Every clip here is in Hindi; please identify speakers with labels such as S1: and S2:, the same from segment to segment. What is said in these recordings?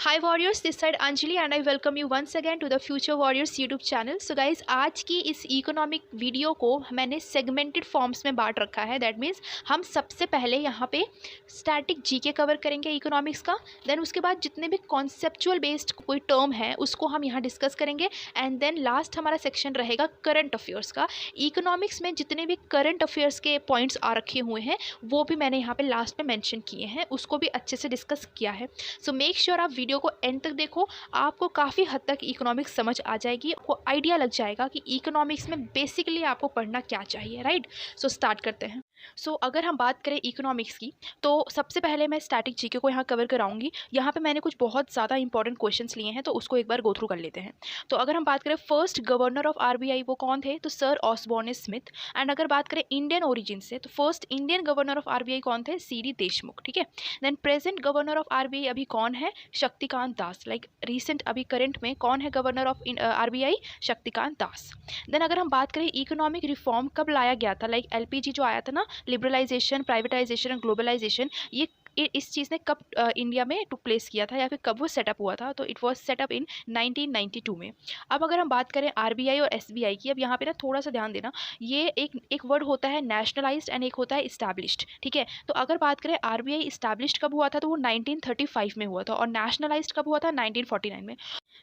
S1: Hi warriors, this side Anjali and I welcome you once again to the future warriors YouTube channel. So guys, आज की इस इकोनॉमिक वीडियो को मैंने सेगमेंटेड फॉर्म्स में बांट रखा है। दैट मीन्स हम सबसे पहले यहाँ पे स्टैटिक जीके कवर करेंगे इकोनॉमिक्स का, देन उसके बाद जितने भी कॉन्सेप्चुअल बेस्ड कोई टर्म है उसको हम यहाँ डिस्कस करेंगे, एंड देन लास्ट हमारा सेक्शन रहेगा करंट अफेयर्स का। इकोनॉमिक्स में जितने भी करंट अफेयर्स के पॉइंट्स आ रखे हुए हैं वो भी मैंने यहाँ पे लास्ट में मेंशन किए हैं, उसको भी अच्छे से डिस्कस किया है। सो मेक श्योर आप वीडियो को एंड तक देखो, आपको काफ़ी हद तक इकोनॉमिक्स समझ आ जाएगी, आपको आइडिया लग जाएगा कि इकोनॉमिक्स में बेसिकली आपको पढ़ना क्या चाहिए, राइट। सो स्टार्ट करते हैं। सो अगर हम बात करें इकोनॉमिक्स की, तो सबसे पहले मैं स्टैटिक जीके को यहाँ कवर कराऊंगी। यहाँ पे मैंने कुछ बहुत ज़्यादा इंपॉर्टेंट क्वेश्चंस लिए हैं, तो उसको एक बार गो थ्रू कर लेते हैं। तो अगर हम बात करें फर्स्ट गवर्नर ऑफ आरबीआई वो कौन थे, तो सर ऑसबॉर्न स्मिथ। एंड अगर बात करें इंडियन ओरिजिन से, तो first Indian governor of RBI कौन थे, सीडी देशमुख, ठीक है। Then present governor of RBI अभी कौन है, शक्तिकांत दास। लाइक रिसेंट अभी करंट में कौन है governor of RBI, Shaktikanta Das. Then अगर हम बात करें इकोनॉमिक रिफॉर्म कब लाया गया था, लाइक एलपीजी जो आया था ना, लिबरलाइजेशन, प्राइवेटाइजेशन और ग्लोबलाइजेशन, ये इस चीज़ ने कब इंडिया में टू प्लेस किया था या फिर कब वो सेटअप हुआ था, तो इट वाज सेटअप इन 1992 में। अब अगर हम बात करें आरबीआई और एसबीआई की, अब यहाँ पे ना थोड़ा सा ध्यान देना, ये एक वर्ड होता है नेशनलाइज्ड एंड एक होता है इस्टेब्लिश्ड, ठीक है। तो अगर बात करें आरबीआई इस्टेब्लिश्ड कब हुआ था, तो वो 1935 में हुआ था, और नेशनलाइज्ड कब हुआ था, 1949 में।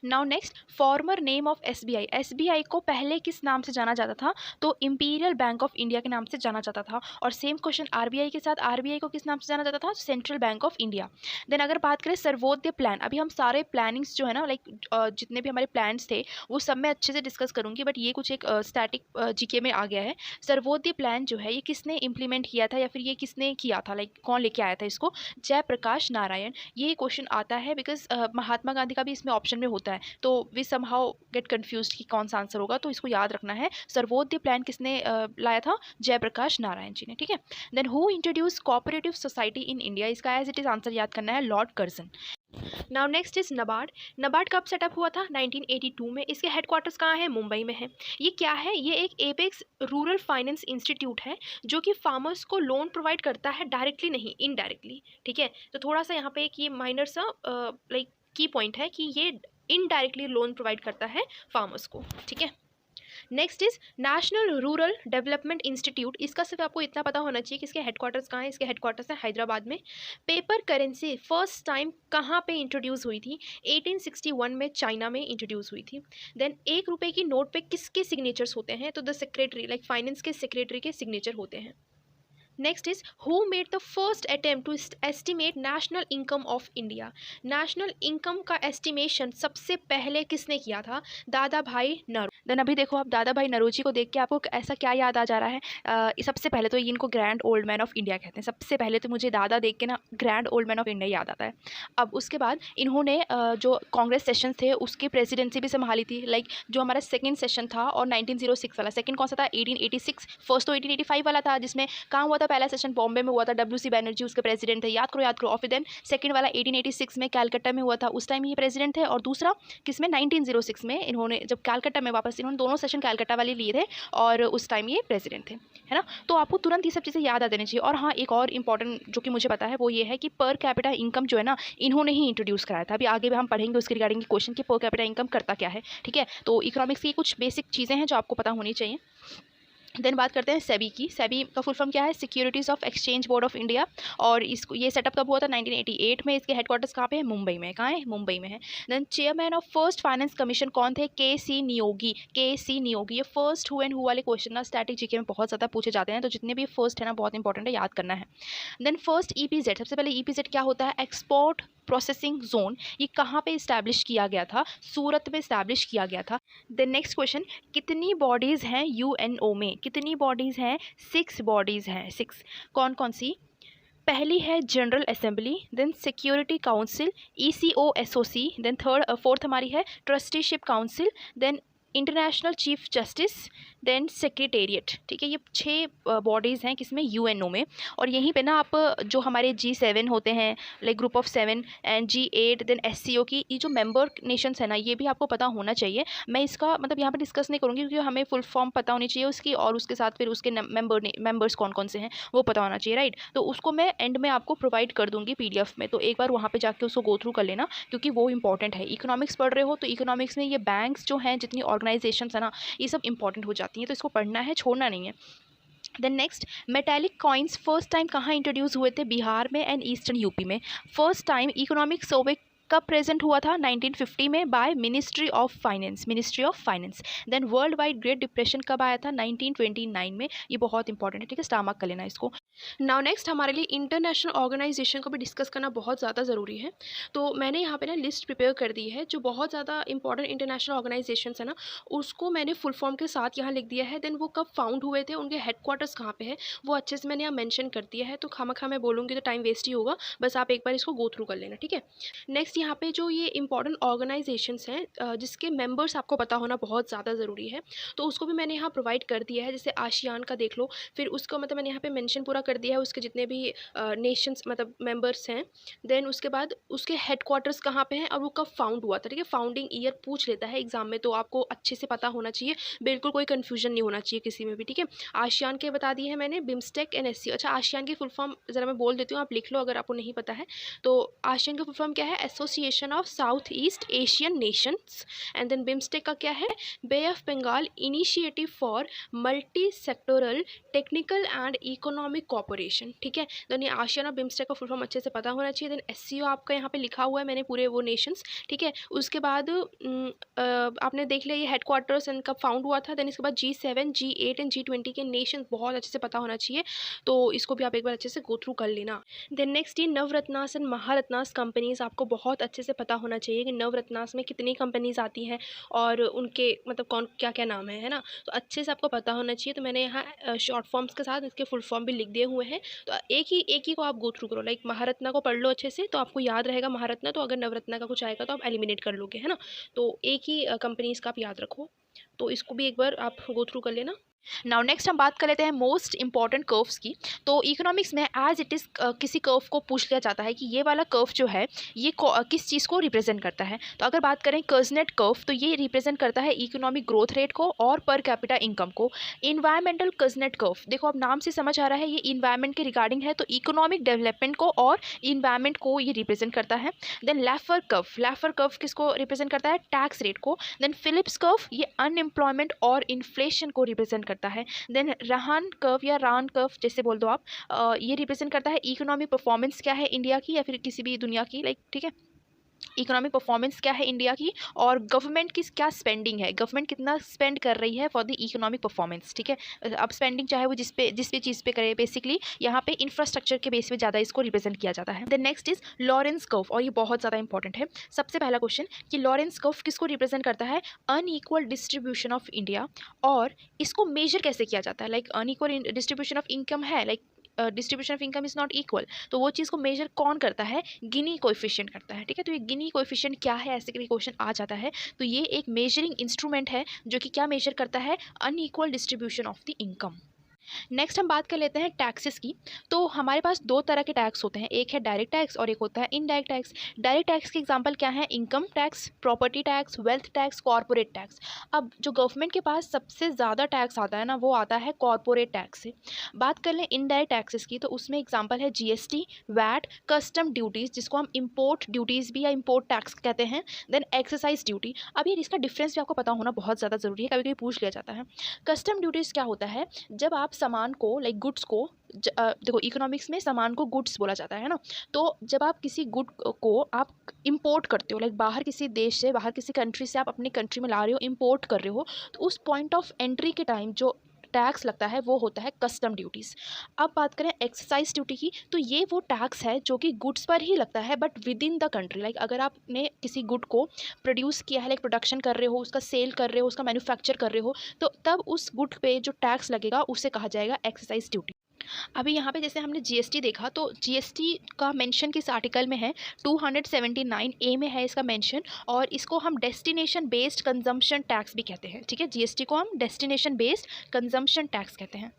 S1: Now next, farmer name of SBI. SBI को पहले किस नाम से जाना जाता था, तो इंपीरियल बैंक ऑफ इंडिया के नाम से जाना जाता था। और सेम क्वेश्चन आरबीआई के साथ, आरबीआई को किस नाम से जाना जाता था, central bank of India. Then अगर बात करें सर्वोदय प्लान, अभी हम सारे प्लानिंग्स जो है ना, लाइक जितने भी हमारे प्लान्स थे वो सब मैं अच्छे से डिस्कस करूंगी, बट ये कुछ एक स्टैटिक जीके में आ गया है। सर्वोदय प्लान जो है ये किसने इंप्लीमेंट किया था या फिर ये किसने किया था, लाइक कौन लेके आया था इसको, जयप्रकाश नारायण। ये क्वेश्चन आता है बिकॉज महात्मा गांधी का भी इसमें ऑप्शन में होता है, तो वी समहाउ गेट कन्फ्यूज कि कौन सा आंसर होगा, तो इसको याद रखना है। सर्वोदय प्लान किसने लाया था, जयप्रकाश नारायण जी ने, ठीक है। Then who introduce cooperative society in India, इसका एज इट इज आंसर याद करना है, lord Curzon. Now next is NABARD. NABARD कब सेटअप हुआ था, 1982 में। इसके हेडक्वार्टर्स कहाँ है, मुंबई में है। ये क्या है, ये एक एपेक्स रूरल फाइनेंस इंस्टीट्यूट है जो कि फार्मर्स को लोन प्रोवाइड करता है, डायरेक्टली नहीं इनडायरेक्टली, ठीक है। तो थोड़ा सा यहाँ पे एक ये माइनर सा लाइक की पॉइंट है कि ये इनडायरेक्टली लोन प्रोवाइड करता है फार्मर्स को, ठीक है। Next is national rural development institute. इसका सिर्फ आपको इतना पता होना चाहिए कि इसके हेडक्वार्टर्स कहाँ है, इसके हेडक्वार्टर्स है हैदराबाद में। पेपर करेंसी फर्स्ट टाइम कहाँ पे इंट्रोड्यूस हुई थी, 1861 में चाइना में इंट्रोड्यूस हुई थी। देन 1 रुपये की नोट पे किसके सिग्नेचर्स होते हैं, तो द सेक्रेटरी, लाइक फाइनेंस के सेक्रेटरी के सिग्नेचर होते हैं। Next is who made the first attempt to estimate national income of India. National income का एस्टिमेशन सबसे पहले किसने किया था, दादा भाई नरो। देन अभी देखो आप दादा भाई नरोजी को देख के आपको ऐसा क्या याद आ जा रहा है, सबसे पहले तो इनको grand old man of India कहते हैं। सबसे पहले तो मुझे दादा देख के ना grand old man of India याद आता है। अब उसके बाद इन्होंने जो कांग्रेस सेशन थे उसकी प्रेसिडेंसी भी संभाली थी, लाइक जो हमारा सेकेंड सेशन था और 1906 वाला। सेकेंड कौन सा था, 1886। फर्स्ट तो 1885 वाला था, जिसमें कहाँ हुआ था, पहला सेशन बॉम्बे में हुआ था, डब्ल्यू.सी. बैनर्जी उसके प्रेसिडेंट थे, याद करो। और फिर देन सेकंड वाला 1886 में कैलकाटा में हुआ था, उस टाइम ये प्रेसिडेंट थे। और दूसरा किसमें, 1906 में इन्होंने जब कैलकाटा में वापस, इन्होंने दोनों सेशन कैलकाटा वाले लिए थे और उस टाइम ये प्रेसिडेंट थे, है ना। तो आपको तुरंत ये सब चीज़ें याद आ देनी चाहिए। और हाँ, एक और इंपॉर्टेंट जो कि मुझे पता है वो ये है कि पर कैपिटा इनकम जो है ना, इन्होंने ही इंट्रोड्यूस कराया था। अभी आगे भी हम पढ़ेंगे उसके रिगार्डिंग क्वेश्चन कि पर कैपिटा इनकम करता क्या है, ठीक है। तो इकोनॉमिक्स की कुछ बेसिक चीज़ें हैं जो आपको पता होनी चाहिए। देन बात करते हैं सेबी की। सेबी का फुल फॉर्म क्या है, securities of exchange board of India. और इसको ये सेटअप कब हुआ था, 1988 में। इसके हेडक्वार्टर्स कहाँ पे है, मुंबई में। कहाँ है, मुंबई में है। Then chairman of first finance commission कौन थे, K C Neogy. K C Neogy. ये फर्स्ट हु एंड हु वाले क्वेश्चन ना स्टैटिक जीके में बहुत ज़्यादा पूछे जाते हैं, तो जितने भी फर्स्ट है ना बहुत इंपॉर्टेंट है, याद करना है। Then first EPZ. सबसे पहले ईपीजेड क्या होता है, एक्सपोर्ट प्रोसेसिंग जोन। ये कहाँ पे इस्टेब्लिश किया गया था, सूरत में इस्टेब्लिश किया गया था। देन नेक्स्ट क्वेश्चन, कितनी बॉडीज़ हैं यूएनओ में, कितनी बॉडीज़ हैं, 6 बॉडीज़ हैं, 6। कौन कौन सी, पहली है general assembly, then security council, ECO SOC, then fourth हमारी है trusteeship council, then international chief justice, then secretariat, ठीक है। ये 6 बॉडीज़ हैं किसमें, यूएनओ में। और यहीं पे ना आप जो हमारे G7 होते हैं, like group of 7 and G8, then SCO की ये जो मेंबर नेशंस है ना, ये भी आपको पता होना चाहिए। मैं इसका मतलब यहाँ पे डिस्कस नहीं करूँगी क्योंकि हमें फुल फॉर्म पता होनी चाहिए उसकी, और उसके साथ फिर उसके मेंबर्स कौन कौन से हैं वो पता होना चाहिए, राइट। तो उसको मैं एंड में आपको प्रोवाइड कर दूँगी PDF में, तो एक बार वहाँ पे जाके उसको गो थ्रू कर लेना क्योंकि वो इंपॉर्टेंट है। इकोनॉमिक्स पढ़ रहे हो तो इकोनॉमिक्स में ये बैंक्स जो हैं, जितनी ऑर्गेनाइजेशंस है ना, ये सब इंपॉर्टेंट हो जाती हैं, तो इसको पढ़ना है, छोड़ना नहीं है। Then next, metallic coins first time कहाँ इंट्रोड्यूस हुए थे, बिहार में एंड ईस्टर्न यूपी में। फर्स्ट टाइम इकोनॉमिक सर्वे कब प्रेजेंट हुआ था, 1950 में, by ministry of finance. Then world wide great depression कब आया था, 1929 में। ये बहुत इंपॉर्टेंट है, ठीक है, स्टार मार्क कर लेना इसको। नाउ नेक्स्ट, हमारे लिए इंटरनेशनल ऑर्गेनाइजेशन को भी डिस्कस करना बहुत ज़्यादा ज़रूरी है। तो मैंने यहाँ पे ना लिस्ट प्रिपेयर कर दी है, जो बहुत ज़्यादा इंपॉर्टेंट इंटरनेशनल ऑर्गेनाइजेशंस है ना, उसको मैंने फुल फॉर्म के साथ यहाँ लिख दिया है। देन वो कब फाउंड हुए थे, उनके हेडक्वार्टर्स कहाँ पे है, वो अच्छे से मैंने यहाँ मेंशन कर दिया है। तो खामखा मैं बोलूँगी तो टाइम वेस्ट ही होगा, बस आप एक बार इसको गो थ्रू कर लेना, ठीक है। नेक्स्ट, यहाँ पे जो ये इंपॉर्टेंट ऑर्गेनाइजेशंस हैं जिसके मेंबर्स आपको पता होना बहुत ज़्यादा ज़रूरी है, तो उसको भी मैंने यहाँ प्रोवाइड कर दिया है। जैसे आसियान का देख लो, फिर उसको मतलब मैंने यहाँ पे मेंशन पूरा कर दिया है, उसके जितने भी नेशंस मतलब मेंबर्स हैं। देन उसके बाद उसके हेडक्वार्टर्स कहाँ पे हैं और वो कब फाउंड हुआ था, ठीक है। फाउंडिंग ईयर पूछ लेता है एग्जाम में, तो आपको अच्छे से पता होना चाहिए, बिल्कुल कोई कन्फ्यूजन नहीं होना चाहिए किसी में भी, ठीक है। आसियान के बता दिए हैं मैंने, बिम्स्टेक एंड SCO। अच्छा, आसियान की फुल फॉर्म ज़रा मैं बोल देती हूँ, आप लिख लो अगर आपको नहीं पता है। तो आसियान का फुल फॉर्म क्या है, Association of South East Asian Nations. And then BIMSTEC का क्या है, Bay of Bengal Initiative for Multi Sectoral Technical and Economic Cooperation, ठीक है। देन ये आसियान और बिम्स्टेक का फुल फॉर्म अच्छे से पता होना चाहिए। देन SCO आपका यहाँ पे लिखा हुआ है मैंने, पूरे वो नेशंस, ठीक है। उसके बाद आपने देख लिया ये हेडक्वार्टर्स एंड कब फाउंड हुआ था। देन इसके बाद G7, G8 एंड G20 के नेशंस बहुत अच्छे से पता होना चाहिए, तो इसको भी आप एक बार अच्छे से गो थ्रू कर लेना। देन नेक्स्ट, ये नवरत्नास एंड महारत्नास कंपनीज आपको बहुत अच्छे से पता होना चाहिए कि नवरत्नास में कितनी कंपनीज आती हैं और उनके मतलब कौन क्या क्या नाम है ना, तो अच्छे से आपको पता होना चाहिए। तो मैंने यहाँ शॉर्ट फॉर्म्स के साथ इसके फुल फॉर्म भी लिख दिए हुए हैं, तो एक ही को आप गो थ्रू करो। लाइक महारत्ना को पढ़ लो अच्छे से, तो आपको याद रहेगा महारत्ना, तो अगर नवरत्ना का कुछ आएगा तो आप एलिमिनेट कर लोगे, है ना। तो एक ही कंपनीज का आप याद रखो, तो इसको भी एक बार आप गो थ्रू कर लेना। नाउ नेक्स्ट हम बात कर लेते हैं मोस्ट इंपॉर्टेंट कर्व्स की। तो इकोनॉमिक्स में एज इट इज़ किसी कर्व को पूछ लिया जाता है कि ये वाला कर्व जो है ये किस चीज़ को रिप्रेजेंट करता है। तो अगर बात करें कर्जनेट कर्व, तो ये रिप्रेजेंट करता है इकोनॉमिक ग्रोथ रेट को और पर कैपिटा इनकम को। इन्वायरमेंटल कर्जनेट कर्व, देखो अब नाम से समझ आ रहा है ये इन्वायरमेंट के रिगार्डिंग है, तो इकोनॉमिक डेवलपमेंट को और इन्वायरमेंट को ये रिप्रेजेंट करता है। देन लैफर कर्व किसको रिप्रेजेंट करता है, टैक्स रेट को। देन फिलिप्स कर्व ये अनएम्प्लॉयमेंट और इन्फ्लेशन को रिप्रेजेंट करता है। देन रहान कर्व या रान कर्व जैसे बोल दो आप, ये रिप्रेजेंट करता है इकोनॉमिक परफॉर्मेंस क्या है इंडिया की या फिर किसी भी दुनिया की, लाइक, ठीक है। इकोनॉमिक परफॉर्मेंस क्या है इंडिया की और गवर्नमेंट की क्या स्पेंडिंग है, गवर्नमेंट कितना स्पेंड कर रही है फॉर द इकोनॉमिक परफॉर्मेंस, ठीक है। अब स्पेंडिंग चाहे वो जिस भी चीज़ पे करे, बेसिकली यहाँ पे इंफ्रास्ट्रक्चर के बेस पे ज़्यादा इसको रिप्रेजेंट किया जाता है। Then next is Lorenz curve, और ये बहुत ज़्यादा इंपॉर्टेंट है। सबसे पहला क्वेश्चन कि लॉरेंस कर्व किसको रिप्रेजेंट करता है, अनइक्वल डिस्ट्रीब्यूशन ऑफ इंडिया, और इसको मेजर कैसे किया जाता है। Like unequal distribution of income है, like distribution of income is not equal, तो वो चीज़ को मेजर कौन करता है, गिनी कोएफिशिएंट करता है, ठीक है। तो ये गिनी कोएफिशिएंट क्या है, ऐसे करके क्वेश्चन आ जाता है। तो ये एक मेजरिंग इंस्ट्रूमेंट है जो कि क्या मेजर करता है, unequal distribution of the income. Next हम बात कर लेते हैं टैक्सेस की। तो हमारे पास दो तरह के टैक्स होते हैं, एक है डायरेक्ट टैक्स और एक होता है इनडायरेक्ट टैक्स। डायरेक्ट टैक्स के एग्जांपल क्या है, income tax, property tax, wealth tax, corporate tax. अब जो गवर्नमेंट के पास सबसे ज़्यादा टैक्स आता है ना, वो आता है कॉर्पोरेट टैक्स से। बात कर लें इनडायरेक्ट टैक्सेस की, तो उसमें एग्जाम्पल है GST, वैट, कस्टम ड्यूटीज़ जिसको हम इम्पोर्ट ड्यूटीज़ भी या इम्पोर्ट टैक्स कहते हैं, देन एक्साइज ड्यूटी। अब ये इसका डिफरेंस भी आपको पता होना बहुत ज़्यादा ज़रूरी है, कभी कभी पूछ लिया जाता है। कस्टम ड्यूटीज़ क्या होता है, जब आप सामान को लाइक गुड्स को देखो इकोनॉमिक्स में सामान को गुड्स बोला जाता है ना, तो जब आप किसी गुड को आप इंपोर्ट करते हो, लाइक बाहर किसी देश से, बाहर किसी कंट्री से आप अपनी कंट्री में ला रहे हो, इंपोर्ट कर रहे हो, तो उस पॉइंट ऑफ एंट्री के टाइम जो टैक्स लगता है वो होता है कस्टम ड्यूटीज़। अब बात करें एक्साइज ड्यूटी की, तो ये वो टैक्स है जो कि गुड्स पर ही लगता है but with in the country. Like अगर आपने किसी गुड को प्रोड्यूस किया है, लाइक प्रोडक्शन कर रहे हो, उसका सेल कर रहे हो, उसका मैन्युफैक्चर कर रहे हो, तो तब उस गुड पे जो टैक्स लगेगा उसे कहा जाएगा एक्साइज ड्यूटी। अभी यहाँ पे जैसे हमने जीएसटी देखा, तो जीएसटी का मेंशन किस आर्टिकल में है, 279 ए में है इसका मेंशन, और इसको हम डेस्टिनेशन बेस्ड कंजम्पशन टैक्स भी कहते हैं। ठीक है, जीएसटी को हम डेस्टिनेशन बेस्ड कंजम्पशन टैक्स कहते हैं।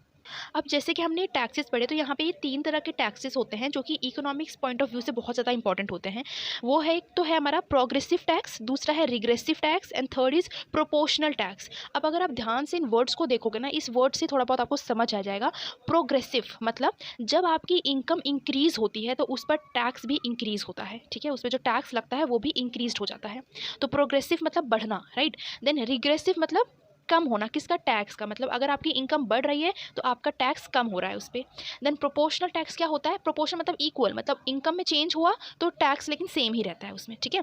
S1: अब जैसे कि हमने टैक्सेस पढ़े, तो यहाँ पे ये 3 तरह के टैक्सेस होते हैं जो कि इकोनॉमिक्स पॉइंट ऑफ व्यू से बहुत ज़्यादा इंपॉर्टेंट होते हैं। वो है, एक तो है हमारा प्रोग्रेसिव टैक्स, दूसरा है regressive tax, and third is proportional tax. अब अगर आप ध्यान से इन वर्ड्स को देखोगे ना, इस वर्ड से थोड़ा बहुत आपको समझ आ जाएगा। प्रोग्रेसिव मतलब जब आपकी इनकम इंक्रीज होती है तो उस पर टैक्स भी इंक्रीज होता है। ठीक है, उस पर जो टैक्स लगता है वो भी इंक्रीज हो जाता है। तो प्रोग्रेसिव मतलब बढ़ना, राइट। देन रिग्रेसिव मतलब कम होना, किसका, टैक्स का, मतलब अगर आपकी इनकम बढ़ रही है तो आपका टैक्स कम हो रहा है उस पर। देन प्रोपोर्शनल टैक्स क्या होता है, प्रोपोर्शन मतलब इक्वल, मतलब इनकम में चेंज हुआ तो टैक्स लेकिन सेम ही रहता है उसमें। ठीक है,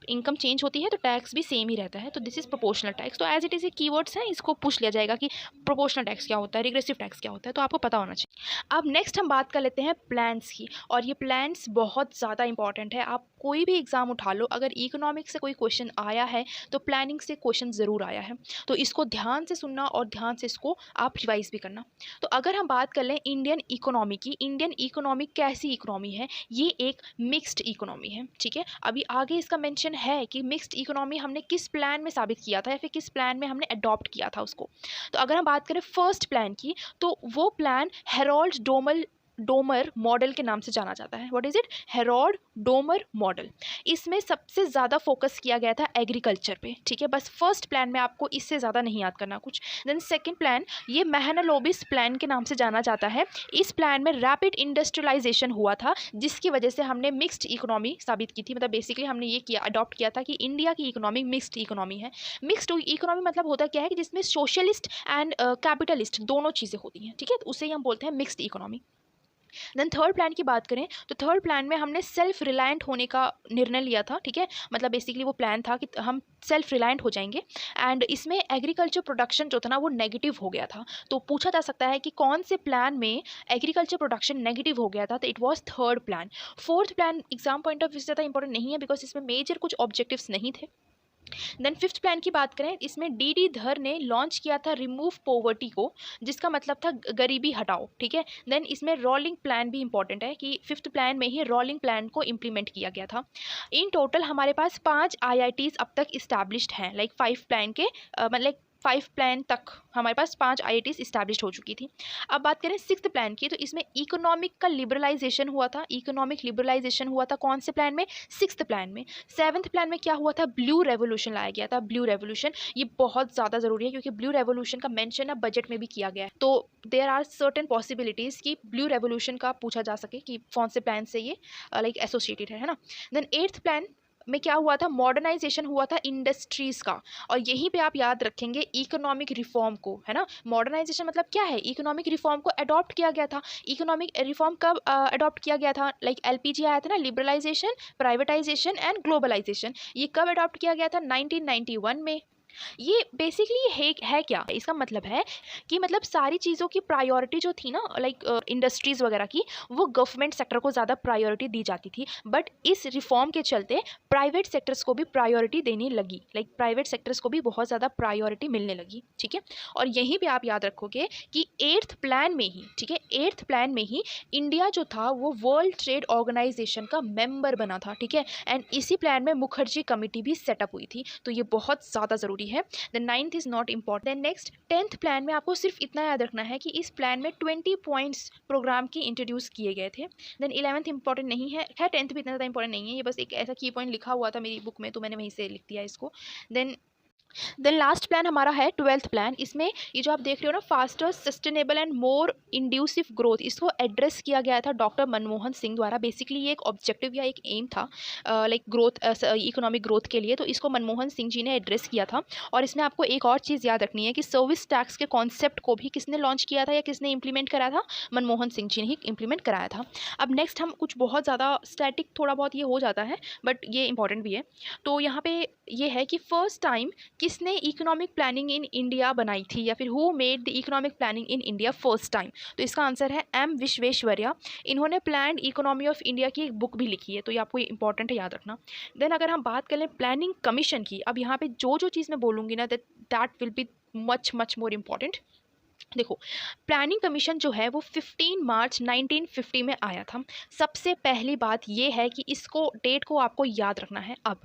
S1: इनकम चेंज होती है तो टैक्स भी सेम ही रहता है। तो दिस इज़ प्रोपोर्शनल टैक्स। तो एज इट इज़ ये कीवर्ड्स हैं, इसको पूछ लिया जाएगा कि प्रोपोर्शनल टैक्स क्या होता है, रिग्रेसिव टैक्स क्या होता है, तो आपको पता होना चाहिए। अब नेक्स्ट हम बात कर लेते हैं प्लान्स की, और ये प्लान्स बहुत ज़्यादा इंपॉर्टेंट है। आप कोई भी एग्ज़ाम उठा लो, अगर इकोनॉमिक्स से कोई क्वेश्चन आया है तो प्लानिंग से क्वेश्चन ज़रूर आया है। तो इसको ध्यान से सुनना और ध्यान से इसको आप रिवाइज भी करना। तो अगर हम बात कर लें इंडियन इकोनॉमी की, इंडियन इकोनॉमी कैसी इकोनॉमी है, ये एक मिक्स्ड इकोनॉमी है। ठीक है, अभी आगे इसका मेंशन है कि मिक्स्ड इकोनॉमी हमने किस प्लान में साबित किया था या फिर किस प्लान में हमने अडॉप्ट किया था उसको। तो अगर हम बात करें फर्स्ट प्लान की, तो वो प्लान हेरोल्ड डोमर मॉडल के नाम से जाना जाता है। What is it, Harold Domar model. इसमें सबसे ज़्यादा फोकस किया गया था एग्रीकल्चर पे। ठीक है, बस फर्स्ट प्लान में आपको इससे ज़्यादा नहीं याद करना कुछ। देन सेकंड प्लान, ये महलनोबिस प्लान के नाम से जाना जाता है। इस प्लान में रैपिड इंडस्ट्रियलाइजेशन हुआ था, जिसकी वजह से हमने मिक्स्ड इकोनॉमी साबित की थी। मतलब बेसिकली हमने ये किया, अडॉप्ट किया था कि इंडिया की इकोनॉमी मिक्स्ड इकोनॉमी है। मिक्स्ड इकोनॉमी मतलब होता क्या है कि जिसमें सोशलिस्ट एंड कैपिटलिस्ट दोनों चीज़ें होती हैं। ठीक है, तो उसे ही हम बोलते हैं mixed economy. Then third plan की बात करें, तो थर्ड प्लान में हमने सेल्फ रिलायंट होने का निर्णय लिया था। ठीक है, मतलब बेसिकली वो प्लान था कि हम सेल्फ रिलायंट हो जाएंगे, एंड इसमें एग्रीकल्चर प्रोडक्शन जो था ना वो नेगेटिव हो गया था। तो पूछा जा सकता है कि कौन से प्लान में एग्रीकल्चर प्रोडक्शन नेगेटिव हो गया था, तो it was third plan. Fourth plan exam point of view से ज़्यादा इंपॉर्टेंट नहीं है, बिकॉज इसमें मेजर कुछ ऑब्जेक्टिव्स नहीं थे। देन फिफ्थ प्लान की बात करें, इसमें डी धर ने लॉन्च किया था रिमूव पॉवर्टी को, जिसका मतलब था गरीबी हटाओ। ठीक है, देन इसमें रोलिंग प्लान भी इंपॉर्टेंट है कि फिफ्थ प्लान में ही रोलिंग प्लान को इम्प्लीमेंट किया गया था। इन टोटल हमारे पास 5 आईआईटीज अब तक इस्टेब्लिश्ड हैं, लाइक 5 प्लान के मतलब 5 प्लान तक हमारे पास 5 आईआईटीज इस्टेब्लिश हो चुकी थी। अब बात करें सिक्स्थ प्लान की, तो इसमें इकोनॉमिक का लिबरलाइजेशन हुआ था। इकोनॉमिक लिबरलाइजेशन हुआ था कौन से प्लान में, सिक्स्थ प्लान में। सेवन्थ प्लान में क्या हुआ था, ब्लू रेवोल्यूशन लाया गया था। ब्लू रेवोल्यूशन ये बहुत ज़्यादा ज़रूरी है, क्योंकि ब्लू रेवोल्यूशन का मेंशन अब बजट में भी किया गया है। तो देयर आर सर्टेन पॉसिबिलिटीज़ कि ब्लू रेवोल्यूशन का पूछा जा सके कि कौन से प्लान से ये लाइक एसोसिएटेड है ना। देन एट्थ प्लान में क्या हुआ था, मॉडर्नाइजेशन हुआ था इंडस्ट्रीज़ का, और यहीं पे आप याद रखेंगे इकोनॉमिक रिफॉर्म को, है ना। मॉडर्नाइजेशन मतलब क्या है, इकोनॉमिक रिफॉर्म को अडॉप्ट किया गया था। इकोनॉमिक रिफॉर्म कब अडॉप्ट किया गया था, लाइक एलपीजी आया था ना, लिबरलाइजेशन, प्राइवेटाइजेशन एंड ग्लोबलाइजेशन। ये कब अडॉप्ट किया गया था, 1991 में। ये बेसिकली है क्या, इसका मतलब है कि मतलब सारी चीज़ों की प्रायोरिटी जो थी ना, लाइक इंडस्ट्रीज़ वगैरह की, वो गवर्नमेंट सेक्टर को ज़्यादा प्रायोरिटी दी जाती थी। बट इस रिफॉर्म के चलते प्राइवेट सेक्टर्स को भी प्रायोरिटी देने लगी, लाइक प्राइवेट सेक्टर्स को भी बहुत ज़्यादा प्रायोरिटी मिलने लगी। ठीक है, और यहीं पर आप याद रखोगे कि एट्थ प्लान में ही, ठीक है, एट्थ प्लान में ही इंडिया जो था वो वर्ल्ड ट्रेड ऑर्गेनाइजेशन का मेंबर बना था। ठीक है, एंड इसी प्लान में मुखर्जी कमेटी भी सेटअप हुई थी। तो ये बहुत ज़्यादा ज़रूरी है। Then ninth is not important. Next tenth plan में आपको सिर्फ इतना याद रखना है कि इस प्लान में 20 पॉइंट्स प्रोग्राम की इंट्रोड्यूस किए गए थे। देन 11th इंपॉर्टेंट नहीं है, टेंथ भी इतना ज़्यादा इंपॉर्टेंट नहीं है, ये बस एक ऐसा की पॉइंट लिखा हुआ था मेरी बुक में तो मैंने वहीं से लिख दिया इसको। देन लास्ट प्लान हमारा है ट्वेल्थ प्लान। इसमें ये जो आप देख रहे हो ना, faster, sustainable and more inclusive growth, इसको एड्रेस किया गया था डॉक्टर मनमोहन सिंह द्वारा। बेसिकली ये एक ऑब्जेक्टिव या एक एम था लाइक ग्रोथ, इकोनॉमिक ग्रोथ के लिए, तो इसको मनमोहन सिंह जी ने एड्रेस किया था। और इसमें आपको एक और चीज़ याद रखनी है कि सर्विस टैक्स के कॉन्सेप्ट को भी किसने लॉन्च किया था या किसने इंप्लीमेंट कराया था, मनमोहन सिंह जी ने ही इंप्लीमेंट कराया था। अब नेक्स्ट हम कुछ बहुत ज़्यादा स्टैटिक थोड़ा बहुत ये हो जाता है, बट ये इंपॉर्टेंट भी है। तो यहाँ पे ये है कि फर्स्ट टाइम किसने इकोनॉमिक प्लानिंग इन इंडिया बनाई थी, या फिर who made the economic planning in India first time. तो इसका आंसर है एम विश्वेश्वरैया। इन्होंने प्लान्ड इकोनॉमी ऑफ इंडिया की एक बुक भी लिखी है, तो ये आपको इंपॉर्टेंट है, याद रखना। देन अगर हम बात करें प्लानिंग कमीशन की, अब यहाँ पे जो चीज़ मैं बोलूँगी ना, that will be much more important. देखो, प्लानिंग कमीशन जो है वो 15 मार्च 1950 में आया था। सबसे पहली बात ये है कि इसको डेट को आपको याद रखना है। अब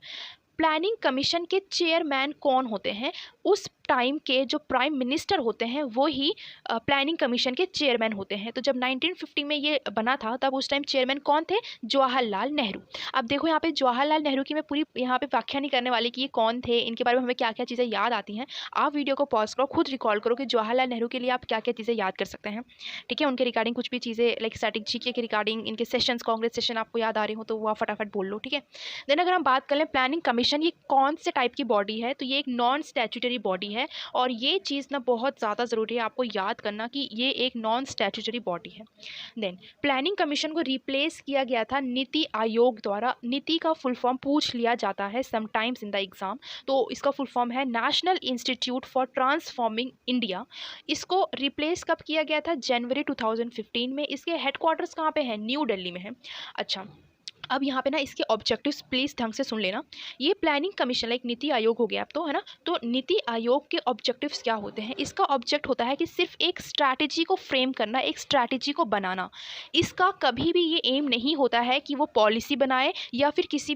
S1: प्लानिंग कमीशन के चेयरमैन कौन होते हैं? उस टाइम के जो प्राइम मिनिस्टर होते हैं वो ही प्लानिंग कमीशन के चेयरमैन होते हैं। तो जब 1950 में ये बना था तब उस टाइम चेयरमैन कौन थे? जवाहरलाल नेहरू। अब देखो यहाँ पे जवाहरलाल नेहरू की मैं पूरी यहाँ पे व्याख्या नहीं करने वाली कि ये कौन थे, इनके बारे में हमें क्या क्या चीज़ें याद आती हैं। आप वीडियो को पॉज करो, खुद रिकॉल करो कि जवाहरलाल नेहरू के लिए आप क्या क्या चीज़ें याद कर सकते हैं। ठीक है, उनके रिगार्डिंग कुछ भी चीज़ें लाइक स्ट्रैटेजी के रिगार्डिंग, इनके सेशंस, कांग्रेस सेशन आपको याद आ रहे हो तो वो आप फटाफट बोल लो। ठीक है, देन अगर हम बात करें प्लानिंग कमीशन ये कौन से टाइप की बॉडी है, तो ये एक नॉन स्टैट्यूटरी बॉडी है। और ये चीज़ ना बहुत ज़्यादा ज़रूरी है आपको याद करना कि ये एक नॉन स्टैट्यूटरी बॉडी है। देन प्लानिंग कमीशन को रिप्लेस किया गया था नीति आयोग द्वारा। नीति का फुल फॉर्म पूछ लिया जाता है समटाइम्स इन द एग्जाम, तो इसका फुल फॉर्म है national institute for transforming India. इसको रिप्लेस कब किया गया था? जनवरी 2015 में। इसके हेडक्वार्टर्स कहाँ पे हैं? न्यू दिल्ली में है। अच्छा, अब यहाँ पे ना इसके ऑब्जेक्टिव्स प्लीज़ ढंग से सुन लेना। ये planning commission like NITI Aayog हो गया अब तो, है ना? तो नीति आयोग के ऑब्जेक्टिव्स क्या होते हैं? इसका ऑब्जेक्ट होता है कि सिर्फ एक स्ट्रैटेजी को फ्रेम करना, एक स्ट्रैटेजी को बनाना। इसका कभी भी ये एम नहीं होता है कि वो पॉलिसी बनाए या फिर किसी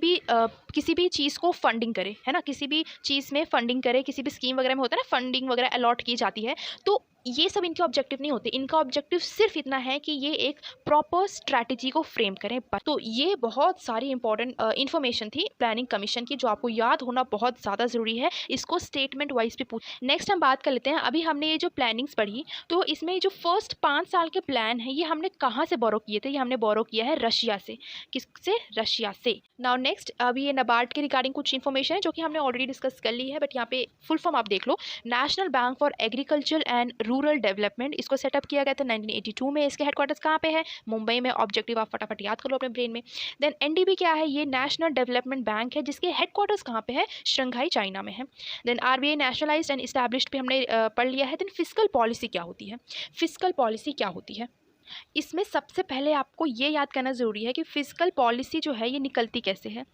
S1: भी चीज़ को फंडिंग करे, है ना? किसी भी चीज़ में फंडिंग करे, किसी भी स्कीम वगैरह में होता है ना फंडिंग वगैरह अलॉट की जाती है, तो ये सब इनके ऑब्जेक्टिव नहीं होते। इनका ऑब्जेक्टिव सिर्फ इतना है कि ये एक प्रॉपर स्ट्रैटेजी को फ्रेम करें। तो ये बहुत सारी इंपॉर्टेंट इन्फॉर्मेशन थी प्लानिंग कमीशन की जो आपको याद होना बहुत ज़्यादा ज़रूरी है। इसको स्टेटमेंट वाइज भी पूछ। नेक्स्ट हम बात कर लेते हैं, अभी हमने ये जो प्लानिंग्स पढ़ी तो इसमें जो फर्स्ट 5 साल के प्लान है ये हमने कहाँ से बोरो किए थे? ये हमने बोरो किया है रशिया से। किससे? रशिया से। नाउ नेक्स्ट, अभी ये नाबार्ड के रिगार्डिंग कुछ इन्फॉर्मेशन है जो कि हमने ऑलरेडी डिस्कस कर ली है, बट यहाँ पे फुल फॉर्म आप देख लो। National Bank for Agriculture and Rural Development, इसको सेटअप किया गया था 1982 में। इसके हेडक्वार्टर्स कहाँ पे है? मुंबई में। ऑब्जेक्टिव आप फटाफट याद कर लो अपने ब्रेन में। देन एनडीबी क्या है? ये नेशनल डेवलपमेंट बैंक है जिसके हेडक्वार्टर्स कहाँ पे है? शंघाई चाइना में है। Then RBI nationalised and established भी हमने पढ़ लिया है। देन फिस्कल पॉलिसी क्या होती है? फिस्कल पॉलिसी क्या होती है? इसमें सबसे पहले आपको ये याद करना ज़रूरी है कि फिजिकल पॉलिसी जो है ये निकलती कैसे है।